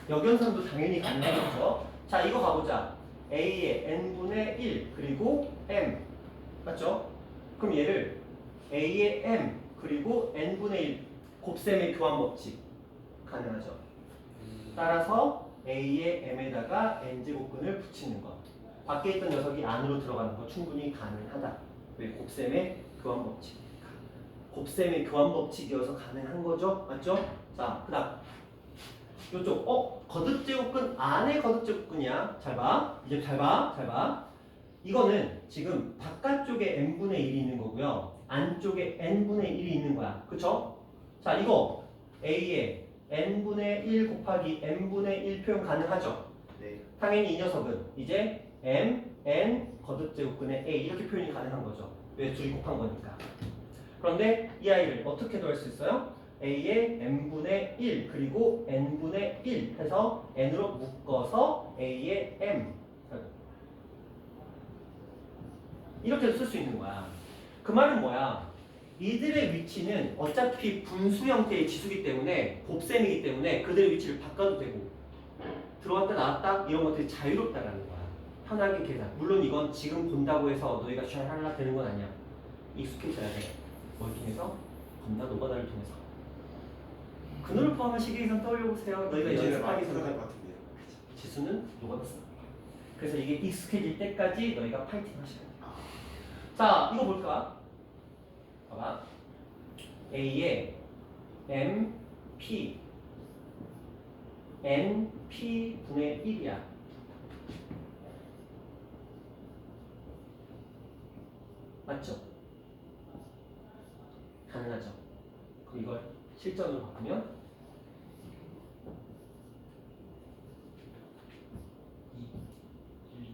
역연선도 당연히 가능하겠죠. 자, 이거 가보자. a의 n분의 1 그리고 m 맞죠? 그럼 얘를 a의 m 그리고 n분의 1 곱셈의 교환 법칙 가능하죠. 따라서 a의 m에다가 n제곱근을 붙이는 것. 밖에 있던 녀석이 안으로 들어가는 거 충분히 가능하다. 왜? 곱셈의 교환 법칙이니까. 곱셈의 교환 법칙이어서 가능한 거죠. 맞죠? 자, 그 다음 요쪽 거듭제곱근 안에 거듭제곱근이야. 잘 봐. 이제 잘 봐. 잘 봐. 이거는 지금 바깥쪽에 n분의 1이 있는 거고요. 안쪽에 n분의 1이 있는 거야. 그쵸? 자, 이거 a의 n분의 1 곱하기 n분의 1 표현 가능하죠? 네. 당연히 이 녀석은 이제 m, n 거듭제곱근의 a 이렇게 표현이 가능한 거죠. 왜? 둘이 곱한 거니까. 그런데 이 아이를 어떻게 도 할 수 있어요? a의 n분의 1 그리고 n분의 1 해서 n으로 묶어서 a의 m 이렇게 쓸 수 있는 거야. 그 말은 뭐야? 이들의 위치는 어차피 분수 형태의 지수기 때문에 곱셈이기 때문에 그들의 위치를 바꿔도 되고 들어왔다 나왔다 이런 것들이 자유롭다라는 거야. 편하게 계산. 물론 이건 지금 본다고 해서 너희가 잘 하려 되는 건 아니야. 익숙해져야 돼. 뭘 통해서? 겁나 노가다를 통해서. 그노를 포함한 시계계산 떠올려보세요. 너희가 이제는 연습하기 많이 전에 편할 것 같은데요. 지수는 녹아났어. 그래서 이게 익숙해질 때까지 너희가 파이팅 하셔야 돼. 자, 이거 볼까? 봐봐. A에 M, P, N, P 분의 1이야. 맞죠? 가능하죠? 그럼 이걸 실전으로 바꾸면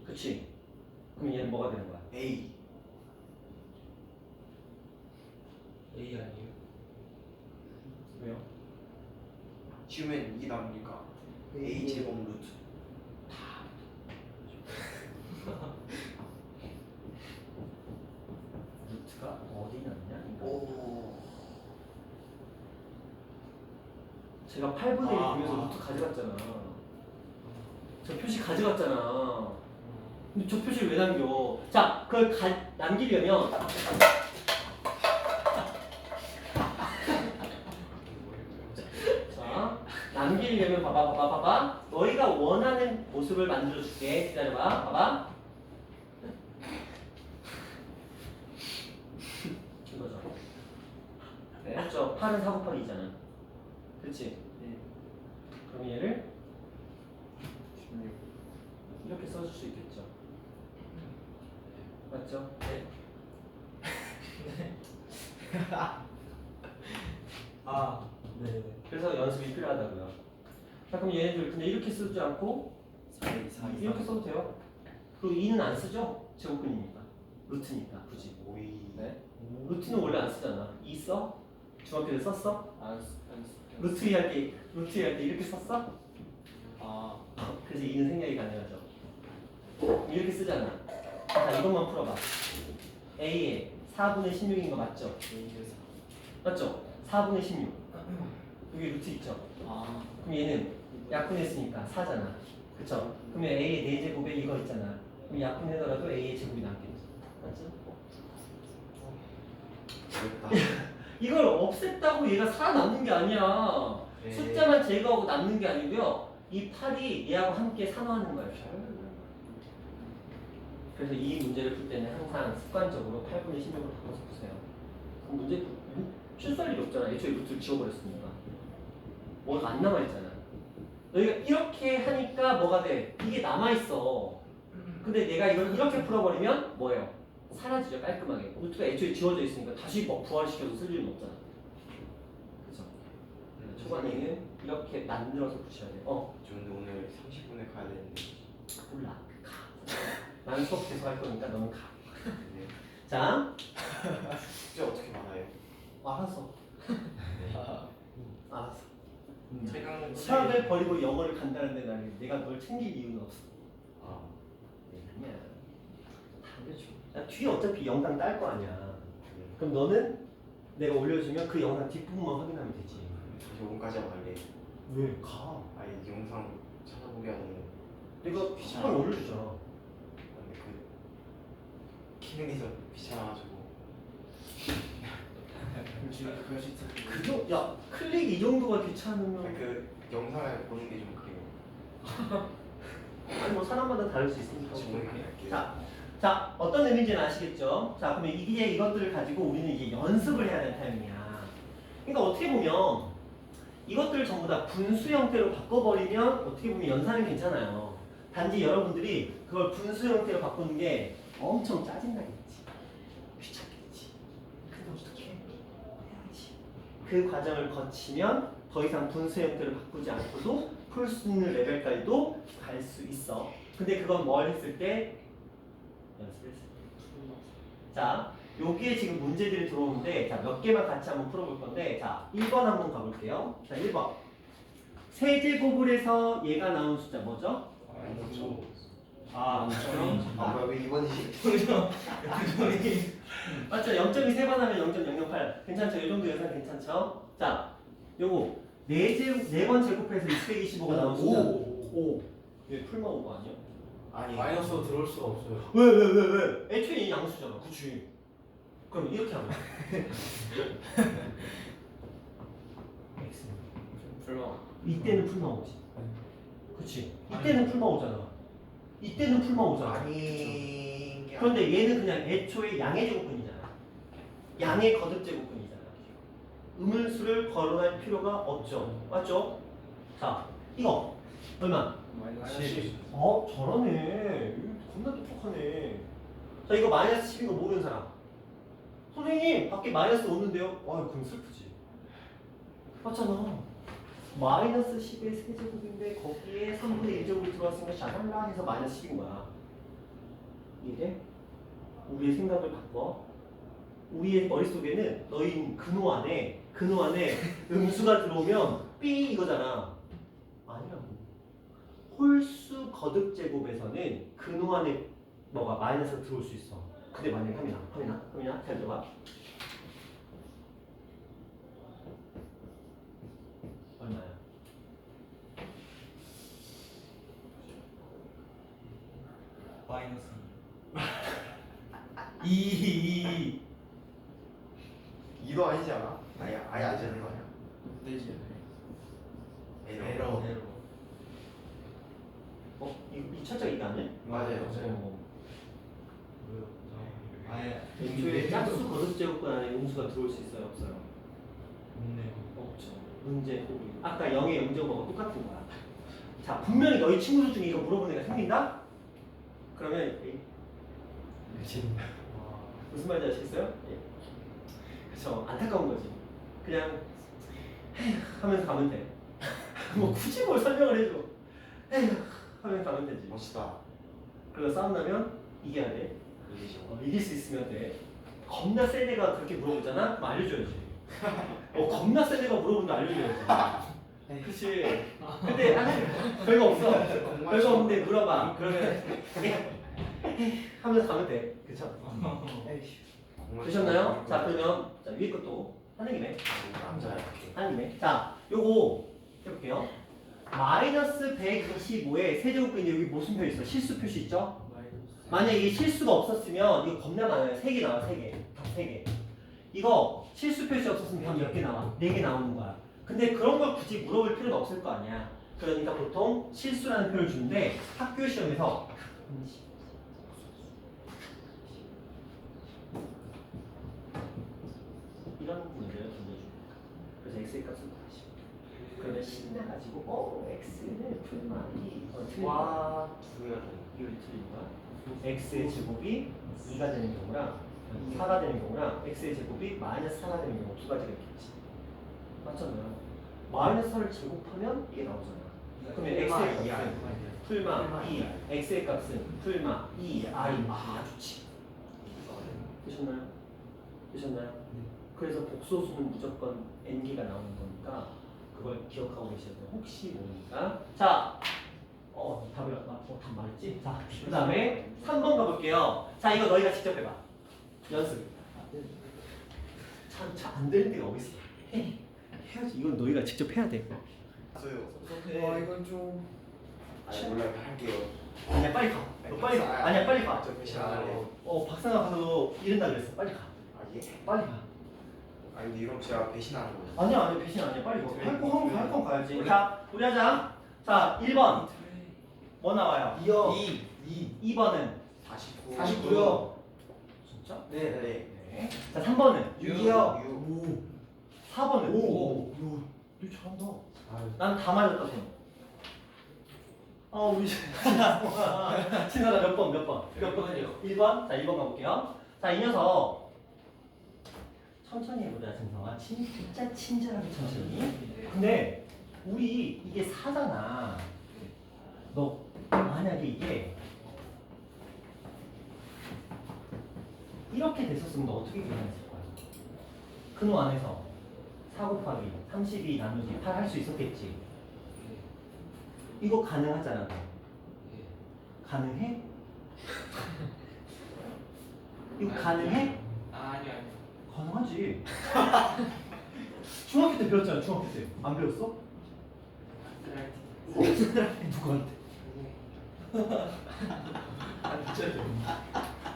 그치? 그럼 얘는 뭐가 되는 거야? A A 아니에요? 왜요? 지우면 이게 남으니까 A 제곱 루트 루트가 어디 났냐? 오 제가 8분의 1 보면서 루트 가져갔잖아. 저 표시 가져갔잖아. 근데 저 표시를 왜 남겨? 자, 그걸 남기려면 자, 남기려면 봐봐. 너희가 원하는 모습을 만들어줄게. 기다려봐. 봐봐. 이거죠. 네. 맞죠? 8은 4 곱하기 2잖아. 그렇지? 네. 그럼 얘를 16. 이렇게 써줄 수 있겠죠. 맞죠? 네. 아, 네. 그래서 연습이 필요하다고요. 자, 그럼 얘네들 근데 이렇게 쓰지 않고 4, 4, 이렇게 써도 돼요. 그리고 2는 안 쓰죠? 제곱근이니까. 루트니까 굳이. 오이 네. 루트는 원래 안 쓰잖아. 2 써? 중학교 때 썼어? 안 루트 2 할 때 이렇게 썼어? 아, 그래서 2는 생략이 가능하죠. 이렇게 쓰잖아. 자, 이것만 풀어봐. A에 4분의 16인 거 맞죠? A에서. 맞죠? 4분의 16. 여기 루트 있죠? 아, 그럼 얘는 약분했으니까 4잖아. 그쵸? 그러면 A의 4제곱에 이거 있잖아. 그럼 약분하더라도 A의 제곱이 남겠지. 맞죠? 어렵다 이걸 없앴다고 얘가 살아남는 게 아니야. 네. 숫자만 제거하고 남는 게 아니고요. 이 8이 얘하고 함께 산화하는 거예요. 그래서 이 문제를 풀 때는 항상 습관적으로 8분의 16으로 바꿔서 푸세요. 그럼 문제 실수할 일이 없잖아. 애초에 루트를 지워버렸으니까. 뭐가 안 남아있잖아. 너희가 이렇게 하니까 뭐가 돼? 이게 남아있어. 근데 내가 이걸 이렇게 풀어버리면 뭐예요? 사라지죠, 깔끔하게. 루트가 애초에 지워져 있으니까 다시 뭐 부활시켜서 쓸 일은 없잖아. 그죠? 초반에는 이렇게 만들어서 붙여야 돼. 저 근데 오늘 30분에 가야 되는데 몰라. 가. 나는 수업 계속 할 거니까 너는 가. 네. 자, 숙제 어떻게 받아요? 알았어. 알았어. 최강 수학을 버리고 영어를 간다는데 나는 내가 널 챙길 이유는 없어. 아 아니야. 당겨줘. 나 뒤에 어차피 영상 딸 거 아니야. 네. 그럼 너는 내가 올려주면 그 영상 뒷부분만 확인하면 되지. 다시 5분까지 하고 갈래 왜? 가. 아니 영상 찾아보기가 너무 내가 귀찮아. 한번 올려주잖아. 근데 키는 게 좀 귀찮아가지고 그럴 수 있어. 그거 야 클릭 이 정도가 귀찮으면 그 영상을 보는 게 좀 그래요 아니 뭐 사람마다 다를 수 있으니까. 같이 보는 게 할게요 자 어떤 의미인지는 아시겠죠? 자 그러면 이제 이것들을 가지고 우리는 이제 연습을 해야 되는 타임이야. 그러니까 어떻게 보면 이것들을 전부 다 분수 형태로 바꿔버리면 어떻게 보면 연산은 괜찮아요. 단지 여러분들이 그걸 분수 형태로 바꾸는 게 엄청 짜증나겠지. 귀찮겠지. 근데 어떻게 해야지. 그 과정을 거치면 더 이상 분수 형태로 바꾸지 않고도 풀 수 있는 레벨까지도 갈 수 있어. 근데 그건 뭘 했을 때? 연습했을 때. 자, 여기에 지금 문제들이 들어오는데 자, 몇 개만 같이 한번 풀어볼 건데 자, 1번 한번 가볼게요. 자, 1번. 세제곱을 해서 얘가 나온 숫자 뭐죠? 아, 아 뭐야 왜 2번이지? 맞죠? 0.2 세 번 하면 0.008 괜찮죠? 이 정도 예산 괜찮죠? 자, 요거 4번 제곱해서 625가 나온 숫자 5. 얘 풀마 오버 아니야? 아니 마이너스로 들어올 수가 없어요. 왜? 애초에 얘 양수잖아. 그치? 그럼 이렇게 하면 X 불만. 이때는 풀마 오지. 그치? 이때는 풀만 오잖아. 이때는 풀만 오잖아. 아닌 게 그런데 얘는 그냥 애초에 양의 제곱근이잖아. 양의 거듭 제곱근이잖아. 음을수를 거론할 필요가 없죠. 맞죠? 자, 이거 얼마? 마이너스 10. 10. 잘하네. 겁나 똑똑하네. 자, 이거 마이너스 10인 거 모르는 사람. 선생님, 밖에 마이너스 오는데요? 그럼 슬프지. 맞잖아. 마이너스 10의 세제곱인데 거기에 3분의 1제곱이 들어왔으니까 샤랄라 해서 마이너스 10인 거야. 이게 우리의 생각을 바꿔. 우리의 머릿속에는 너희 근호 안에 음수가 들어오면 삐 이거잖아. 아니라고. 홀수 거듭 제곱에서는 근호 안에 뭐가 마이너스가 들어올 수 있어. 근데 만약에 하민아 잘 들어봐. 얼마야? 마이너스 2 2도 아니지 않아? 아예 안 되는 거 아니야? 되지. 에러. 이 철자 이게 아니야? 맞아요. 아예 애초에 짝수 거듭 제곱근 안에 음수가 들어올 수 있어요, 없어요? 없네요. 없죠. 문제 아까 0의 0제곱하고 똑같은 거야. 자, 분명히 너희 친구들 중에 이거 물어보는 애가 생긴다? 그러면 무슨 말인지 아시겠어요? 그쵸. 안타까운 거지. 그냥 에휴 하면서 가면 돼. 뭐 굳이 뭘 설명을 해줘. 에휴 하면서 가면 되지. 멋있다. 그리고 싸움 나면 이겨야 돼. 이기죠. 이길 수 있으면 돼. 겁나 센 애가 그렇게 물어보잖아? 그럼 알려줘야지. 겁나 센 애가 물어보는데 알려줘야지. 그치. 근데 별거 없어. 별거 없는데 물어봐. 그러면 하면서 가면 돼. 그쵸? 되셨나요? 자, 그러면 자, 위에 것도 하는 김에 하는 김에 자, 요거 해볼게요. 마이너스 125에 세제곱근이 여기 무슨 표 있어? 실수 표시 있죠? 만약에 이게 실수가 없었으면 이거 겁나 많아요. 3개 나와, 3개. 답 3개. 이거 실수 표시 없었으면 답 몇 개 나와? 4개 나오는 거야. 근데 그런 걸 굳이 물어볼 필요는 없을 거 아니야. 그러니까 보통 실수라는 표현을 주는데 학교 시험에서 이런 문제를 던져줍니다. 그래서 x의 값을 구하시오. 그러면 신나가지고 x는 풀만이 와, 두 개가 이거 틀린 거야. x의 제곱이 2가 되는 경우랑 4가 되는 경우랑 x의 제곱이 마이너스 4가 되는 경우 두 가지가 있겠지. 맞잖아요. 마이너스 4를 제곱하면 이게 나오잖아. 그러면 x의 값은 풀마 2, x의 값은 풀마 2, i. 좋지. 되셨나요? 되셨나요? 그래서 복소수는 무조건 n개가 나오는 거니까 그걸 기억하고 계셔야 돼요. 혹시 모르니까. 자, 답을 답 말했지? 자, 그 다음에 3번 가볼게요. 자, 이거 너희가 직접 해봐. 연습. 참 안 되는 데가 어디 있어? 해야지. 이건 너희가 직접 해야 돼. 써요. 와 이건 좀 몰라요. 할게요. 아니야, 빨리 가. 너 빨리 가. 아니야, 빨리 가. 저 배신 안 할래요. 박사가 가서 이른다 그랬어. 빨리 가. 예? 빨리 가. 아니 근데 이러면 제가 배신하는 거예요. 아니야, 배신 아니야. 빨리 가. 할건 가야지. 자, 우리 하자. 자, 1번. 뭐 나와요? 2번은 49. 49요. 진짜? 네. 네. 자, 3번은 6이요. 4번은 오. 너 잘한다. 난 다 맞았다 손. 우리 신나다 몇 번? 몇 번이요? 1번? 자, 1번 가볼게요. 자, 이 녀석 천천히 해보자, 진성아. 진짜 친절하게 천천히. 근데 우리 이게 4잖아. 너 만약에 이게 이렇게 됐었으면 너 어떻게 계산했을 거야? 근호 안에서 4 곱하기 32 나누기 8 할 수 있었겠지? 이거 가능하잖아. 가능해? 이거 가능해? 아니요. 가능하지. 중학교 때 배웠잖아. 중학교 때. 안 배웠어? 누구한테?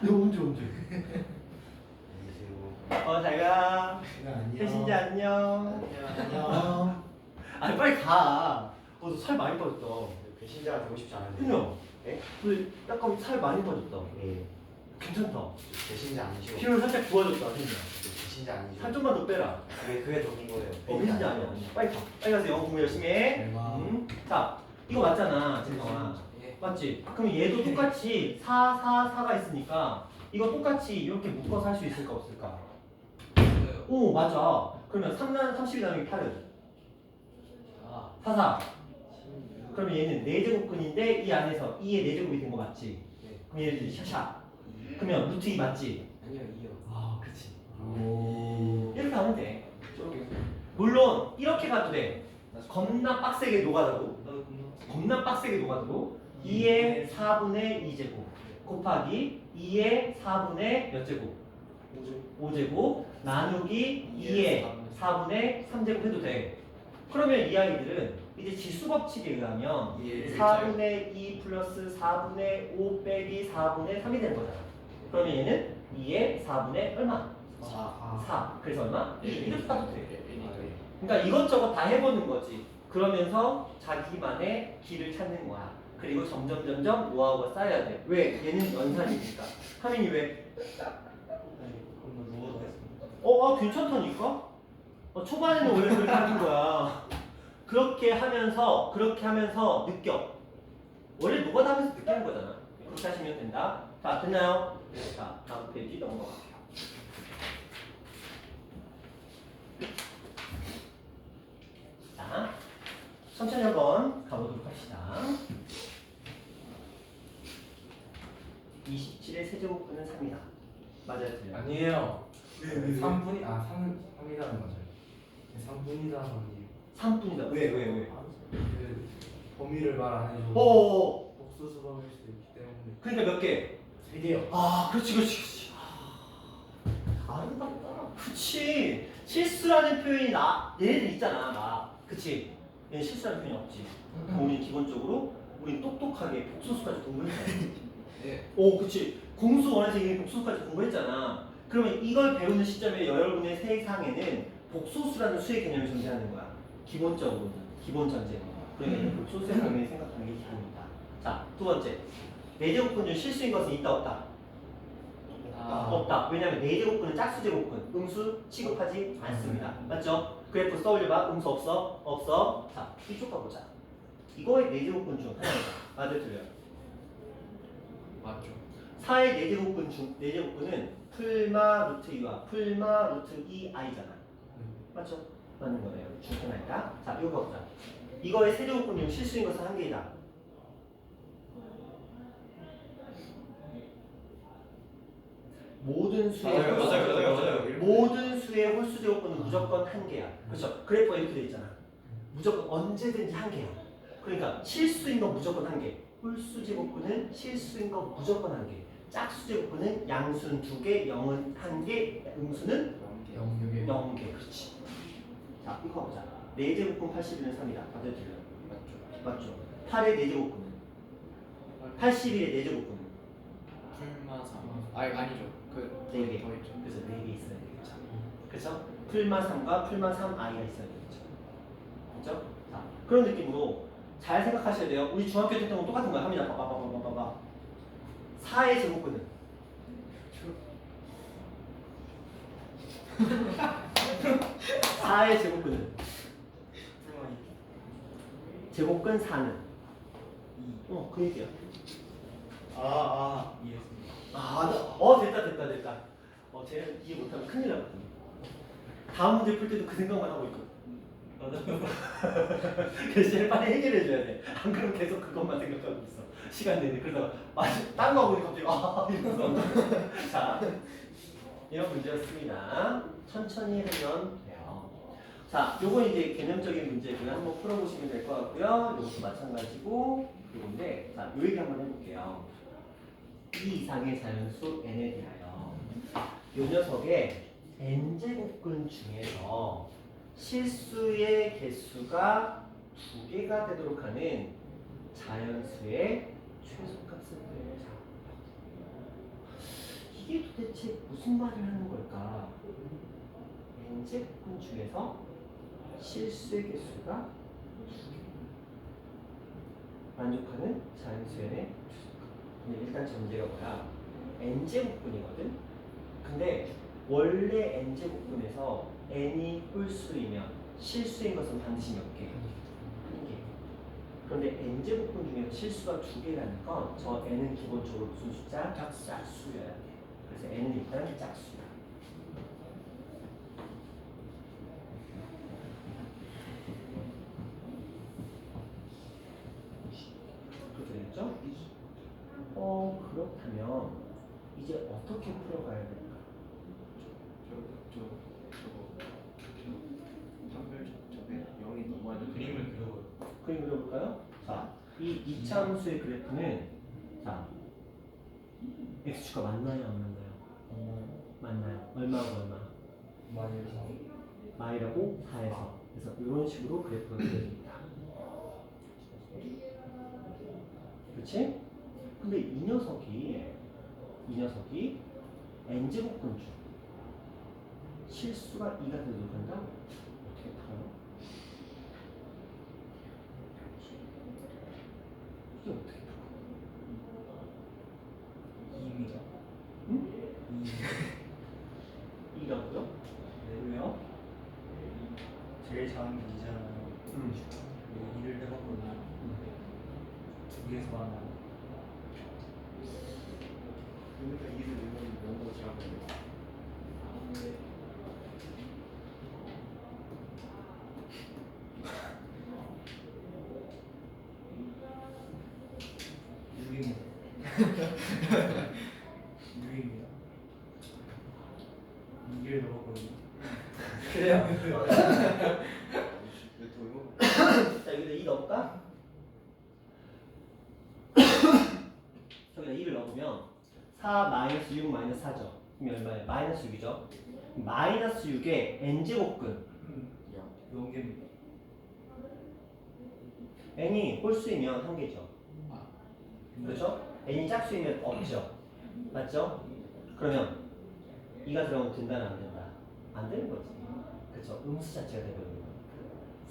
너 언제? 잘가. 배신자 안녕. 안녕. 아니 빨리 가. 너 살 많이 빠졌다. 배신자가 되고 싶지 않은데. 그냥 예? 근데 약간 살 많이 빠졌다. 예. 괜찮다. 배신자 아니죠? 피부를 살짝 부어졌다. 그냥 배신자 아니죠? 살 좀만 더 빼라. 그게 더 좋은 거예요. 배신자 아니야. 빨리 가. 빨리 가서 영어 공부 열심히 해. 대박. 자, 이거 맞잖아, 진성아. 예. 맞지? 그럼 얘도 똑같이 4가 있으니까 이거 똑같이 이렇게 묶어서 할 수 있을까 없을까? 있어요. 오, 맞아. 그러면 30이 나누기 8은? 아. 4. 그러면 얘는 4제곱근인데 이 안에서 2의 4제곱이 된 거 맞지? 네. 그럼 얘는 샤샤. 그러면 루트 2 맞지? 아니요, 2요. 아, 그치. 오. 이렇게 하면 돼. 저기. 물론 이렇게 가도 돼. 겁나 빡세게 녹아도 나도 겁나 빡세게 녹아도 2의 4분의 2제곱 곱하기 2의 4분의 몇 제곱? 5제곱 나누기 2의 4분의 3제곱 해도 돼. 그러면 이 아이들은 이제 지수 법칙에 의하면 예. 4분의 2 플러스 4분의 5 빼기 4분의 3이 되는 거잖아. 그러면 얘는 2의 4분의 얼마? 4. 그래서 얼마? 2. 이렇게 봐도 돼. 그러니까 이것저것 다 해보는 거지. 그러면서 자기만의 길을 찾는 거야. 그리고 점점 노하우가 쌓여야 돼. 왜? 얘는 연산이니까. 하민이 왜? 그럼 누워도 했습니다. 괜찮다니까? 초반에는 원래 그렇게 하는 거야. 그렇게 하면서 느껴. 원래 누가 하면서 느끼는 거잖아. 그렇게 하시면 된다. 자, 됐나요? 자, 다음 페이지 넘어갈게요. 자, 천천히 한번 가보도록 합시다. 27의 세제곱분은 3이다. 맞아요, 틀려요? 아니에요. 왜? 3분이 3이라는 거죠. 3분이다는 3분이다. 왜? 그 범위를 말 안 해줘. 오. 복수수 범위일 수도 있기 때문에. 그러니까 몇 개? 3개요. 아, 그렇지. 아름답다. 그치. 실수라는 표현이 얘네들 있잖아, 막. 그치. 얘는 실수라는 표현이 없지. 우리 기본적으로 우리 똑똑하게 복수수까지 공부했잖아. 네. 오, 그치. 공수 원에서 이미 복수수까지 공부했잖아. 그러면 이걸 배우는 시점에 여러분의 세상에는 복소수라는 수의 개념이 존재하는 거야. 기본적으로는. 기본 전제. 그러면 복소수의 범위를 생각하는 게 기본이다. 자, 두 번째. 4제곱근 중 실수인 것은 있다, 없다? 없다. 왜냐면 4제곱근은 짝수제곱근, 음수 취급하지 않습니다. 맞죠? 그래프 써올려봐. 음수 없어? 없어. 자, 이쪽 가보자. 이거의 4제곱근 중 하나이다. 맞아요, 틀려요? 맞죠. 4의 4제곱근 중 4제곱근은 풀마 루트 2와 풀마 루트 2i잖아. 맞죠? 맞는 거네요. 중 하나이다. 자, 이거 가보자. 이거의 세제곱근 중 실수인 것은 한 개이다. 모든 수의 맞아요. 모든 수의 홀수 제곱근은 무조건 한 개야. 그렇죠? 그래프가 이렇게 돼 있잖아. 무조건 언제든지 한 개야. 그러니까 실수인 건 무조건 한 개. 홀수 제곱근은 실수인 건 무조건 한 개. 짝수 제곱근은 양수는 2개, 0은 1개, 음수는 0개. 0개. 그렇지. 자, 이거 보자. 4제곱근 81은 3이다. 맞아요? 틀려요? 맞죠? 8의 4제곱근은 81의 4제곱근은 풀마 3. 아니죠. 그 4개. 더 있죠. 그래서 4개 있어야 되겠죠. 그렇죠? 풀마 3과 풀마 3i가 있어야 되겠죠. 그렇죠? 자, 그런 느낌으로 잘 생각하셔야 돼요. 우리 중학교 때 했던 건 똑같은 거야. 하민아, 봐봐. 4의 제곱근은 4의 제곱근은 풀마 제곱근 4는 2. 그 얘기야. 이해했습니다. 됐다. 쟤 이해 못하면 큰일 나거든. 다음 문제 풀 때도 그 생각만 하고 있거든. 그래서 쟤를 빨리 해결해줘야 돼. 안 그러면 계속 그것만 생각하고 있어. 시간 내내. 그러다가 딴 거 보니 갑자기 이러면서. 자, 이런 문제였습니다. 천천히 하면 돼요. 자, 요건 이제 개념적인 문제고요. 한번 풀어보시면 될 것 같고요. 요것도 마찬가지고 요건데, 자, 요 얘기 한번 해볼게요. 이 이상의 자연수 n에 대하여 요 녀석의 n제곱근 중에서 실수의 개수가 2개가 되도록 하는 자연수의 최소값을 구해보자. 이게 도대체 무슨 말을 하는 걸까? n제곱근 중에서 실수의 개수가 2개. 만족하는 자연수의 근데 일단 전제가 뭐야? n제곱근이거든? 근데 원래 n제곱근에서 n이 홀수이면 실수인 것은 반드시 몇 개? 한 개. 그런데 n제곱근 중에서 실수가 두 개라는 건 저 n은 기본적으로 무슨 숫자? 짝수여야 돼. 그래서 n은 일단 짝수야. 그렇게 되겠죠? 그렇다면 이제 어떻게 풀어가야 될까? 판별점에 0이 넘어야 돼. 그림을 그려봐요. 그림 그려볼까요? 자, 이 이차함수의 그래프는 자 x축가 맞나요? 안 맞나요? 맞나요. 얼마하고 얼마? 많이 해서 마이라고 4에서 그래서 이런 식으로 그래프가 그려집니다. 그렇지? 근데 이 녀석이 n제곱근 중 실수가 2가 되도록 한다? 어떻게 풀어요? 이게 어떻게 풀어? 2입니다. 응? 2. 2라고요? 네, 왜요? 제일 작은 게 2잖아요. 음. 2를 해봤거든요. 두 개에서 만나요. 그러니까 이를 내면 너무 작아요. 유입니다. 유입니다. 2를 넣었거든요. 그래요? 왜 돌고? 자, 여기다 2 넣을까? 여기다 2를 넣으면 4 마이너스 6 마이너스 4죠. 그럼 얼마예요? 마이너스 6이죠. 마이너스 6의 n제곱근 몇 개입니다. n이 홀수이면 한 개죠. 그렇죠? n이 짝수이면 없죠. 맞죠? 그러면 2가 들어가면 된다는 안 된다? 안 되는 거지. 그렇죠? 음수 자체가 되거든요.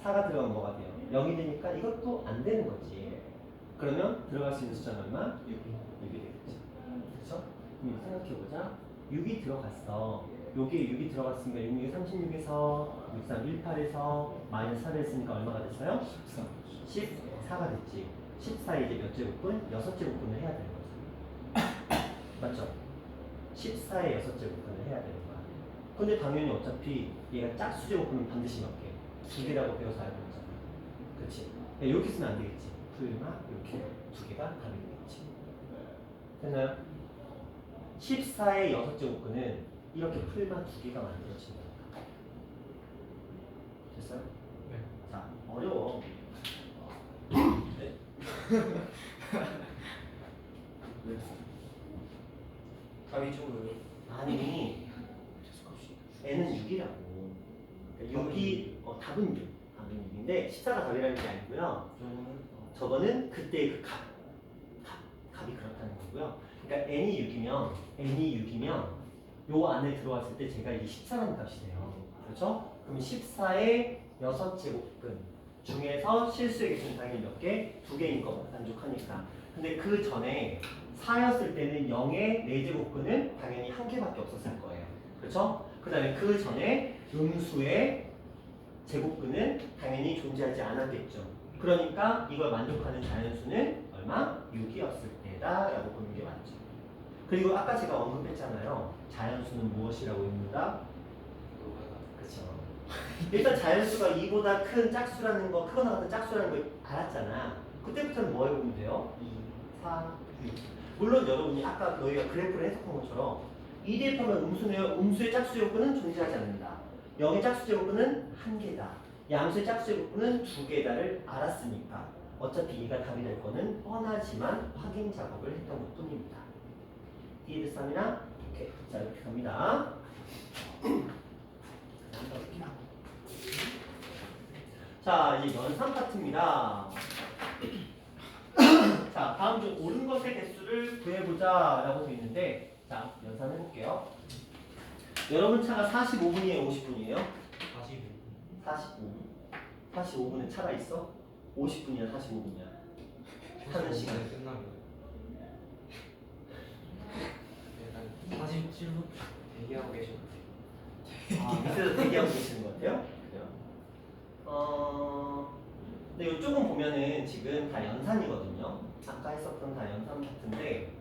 4가 들어가면 뭐가 돼요? 0이 되니까 이것도 안 되는 거지. 그러면 들어갈 수 있는 숫자는 얼마? 6이 되겠죠. 그렇죠? 그럼 생각해보자. 6이 들어갔어. 여기에 6이 들어갔으니까 6, 6, 36에서 6, 3, 18에서 마이너스 4를 했으니까 얼마가 됐어요? 14가 됐지. 14에 이제 몇 제곱근? 6제곱근을 해야 되는 거죠. 맞죠? 14에 6제곱근을 해야 되는 거야. 근데 당연히 어차피 얘가 짝수 제곱근은 반드시 몇 개? 2개라고 배워서 알고 있잖아. 그치? 이렇게 쓰면 안 되겠지. 풀마 이렇게 2개가 답이 되겠지. 됐나요? 14의 6제곱근은 이렇게 풀마 2개가 만들어진다. 됐어요? 네. 자, 어려워. 네. 답이 적어요. 아니, n은 6이라고. 그러니까 6이 답은 6. 답은 6인데 14가 답이라는 게 아니고요. 저거는 그때의 그 값이 그렇다는 거고요. 그러니까 n이 6이면 요 안에 들어왔을 때 제가 이게 14라는 값이 돼요. 그렇죠? 그럼 14의 6제곱근 중에서 실수의 개수는 당연히 몇 개? 2개인 거 만족하니까. 근데 그 전에 4였을 때는 0의 4제곱근은 당연히 1개밖에 없었을 거예요. 그렇죠? 그 다음에 그 전에 음수의 제곱근은 당연히 존재하지 않았겠죠. 그러니까 이걸 만족하는 자연수는 얼마? 6이었을 때다 라고 보는 게 맞죠. 그리고 아까 제가 언급했잖아요. 자연수는 무엇이라고 읽는다? 그렇죠. 일단 자연수가 2보다 큰 짝수라는 거, 크거나 같은 짝수라는 걸 알았잖아. 그때부터는 뭐 해보면 돼요? 2, 4, 6. 물론 여러분이 아까 너희가 그래프를 해석한 것처럼 2 대입하면 음수의 짝수 제곱근은 존재하지 않는다. 0의 짝수 제곱근은 1개다. 양수의 짝수 제곱근은 2개다를 알았으니까 어차피 2가 답이 될 거는 뻔하지만 확인 작업을 했던 것 뿐입니다. 이해됐습니까? 오케이. 자, 이렇게 갑니다. 자, 이제 연산 파트입니다. 자, 다음 중 옳은 것의 개수를 구해보자 라고 되어 있는데, 자, 연산해볼게요. 여러분 차가 45분이에요, 50분이에요? 45. 45분. 45분에 차가 있어? 50분이야, 45분이야? 하는 시간. 끝나면 약간 47분 대기하고 계셨는데. 밑에서 대기하고 계시는 것 같아요. 그죠? 근데 이쪽은 보면은 지금 다 연산이거든요. 아까 했었던 다 연산 파트인데,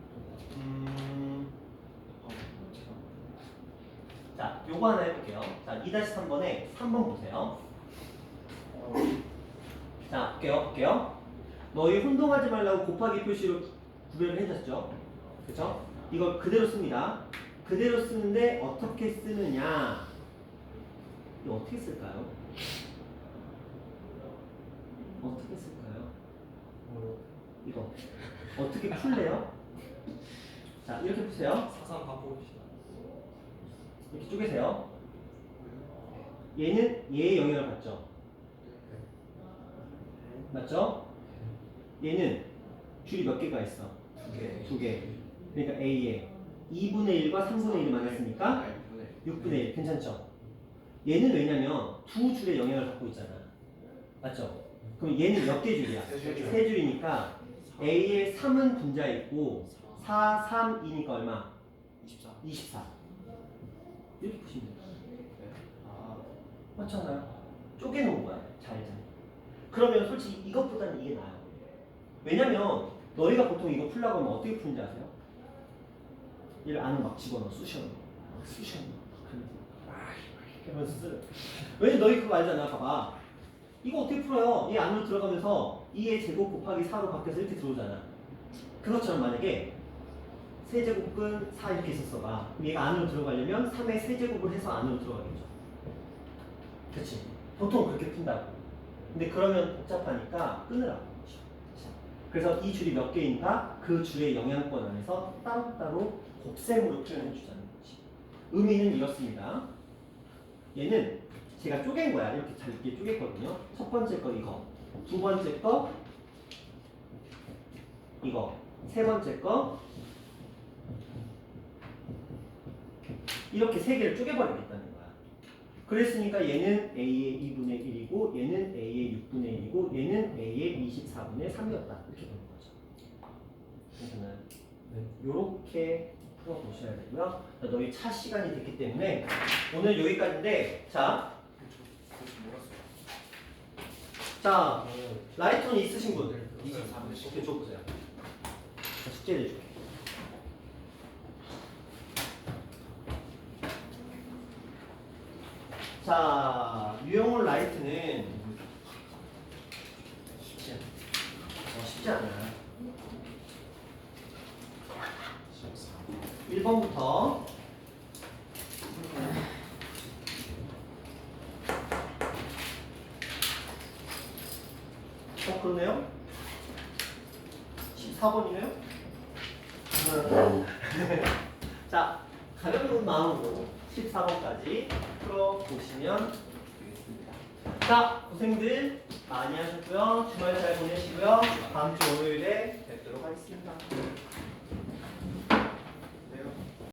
자, 요거 하나 해볼게요. 자, 2-3번에 3번 보세요. 자, 볼게요. 너희 혼동하지 말라고 곱하기 표시로 구별을 해줬죠. 그쵸? 이걸 그대로 씁니다. 그대로 쓰는데 어떻게 쓰느냐? 이거 어떻게 쓸까요? 어떻게 쓸까요? 이거 어떻게 풀래요? 자, 이렇게 푸세요. 사상 바꿔봅시다. 이렇게 쪼개세요. 얘는 얘의 영향을 받죠. 맞죠? 얘는 줄이 몇 개가 있어? 두 개. 그러니까 A에 2분의 1과 3분의 1을 만났으니까 6분의 1. 괜찮죠? 얘는 왜냐면 두 줄의 영향을 받고 있잖아. 맞죠? 그럼 얘는 몇 개 줄이야? 세 줄이니까 A에 3은 분자에 있고 4, 3, 2니까 얼마? 24. 이렇게 보시면 돼요. 맞잖아요. 쪼개놓은 거야. 잘. 그러면 솔직히 이것보다는 이게 나아요. 왜냐면 너희가 보통 이거 풀려고 하면 어떻게 푸는지 아세요? 얘를 안에 막 집어넣어 쑤셔. 그러면서 왜냐면 너희 그거 알잖아. 봐봐. 이거 어떻게 풀어요? 얘 안으로 들어가면서 2의 제곱 곱하기 4로 바뀌어서 이렇게 들어오잖아. 그것처럼 만약에 세제곱은 4 이렇게 있었어 봐. 그럼 얘가 안으로 들어가려면 3의 세제곱을 해서 안으로 들어가겠죠. 그치? 보통 그렇게 푼다고. 근데 그러면 복잡하니까 끊으라고. 그래서 이 줄이 몇 개인가 그 줄의 영향권 안에서 따로따로 곱셈으로 표현해 주자는 거지. 의미는 이렇습니다. 얘는 제가 쪼갠 거야. 이렇게 잘 이렇게 쪼갰거든요. 첫 번째 거 이거, 두 번째 거 이거, 세 번째 거 이렇게 세 개를 쪼개버리겠다는 거야. 그랬으니까 얘는 A의 2분의 1이고 얘는 A의 6분의 1이고 얘는 A의 24분의 3이었다. 이렇게 되는 거죠. 괜찮아요? 네. 요렇게 풀어보셔야 되고요. 자, 너희 차 시간이 됐기 때문에 오늘 여기까지인데 자, 라이톤 있으신 분? 24분. 오케이, 줘보세요. 자, 숙제 내줄게. 자, 유형온 라이트는 쉽지 않아. 1번부터 그렇네요? 14번이네요? 자, 가벼운 마음으로 14번까지 풀어보시면 되겠습니다. 자, 고생들 많이 하셨고요. 주말 잘 보내시고요. 다음 주 월요일에 뵙도록 하겠습니다.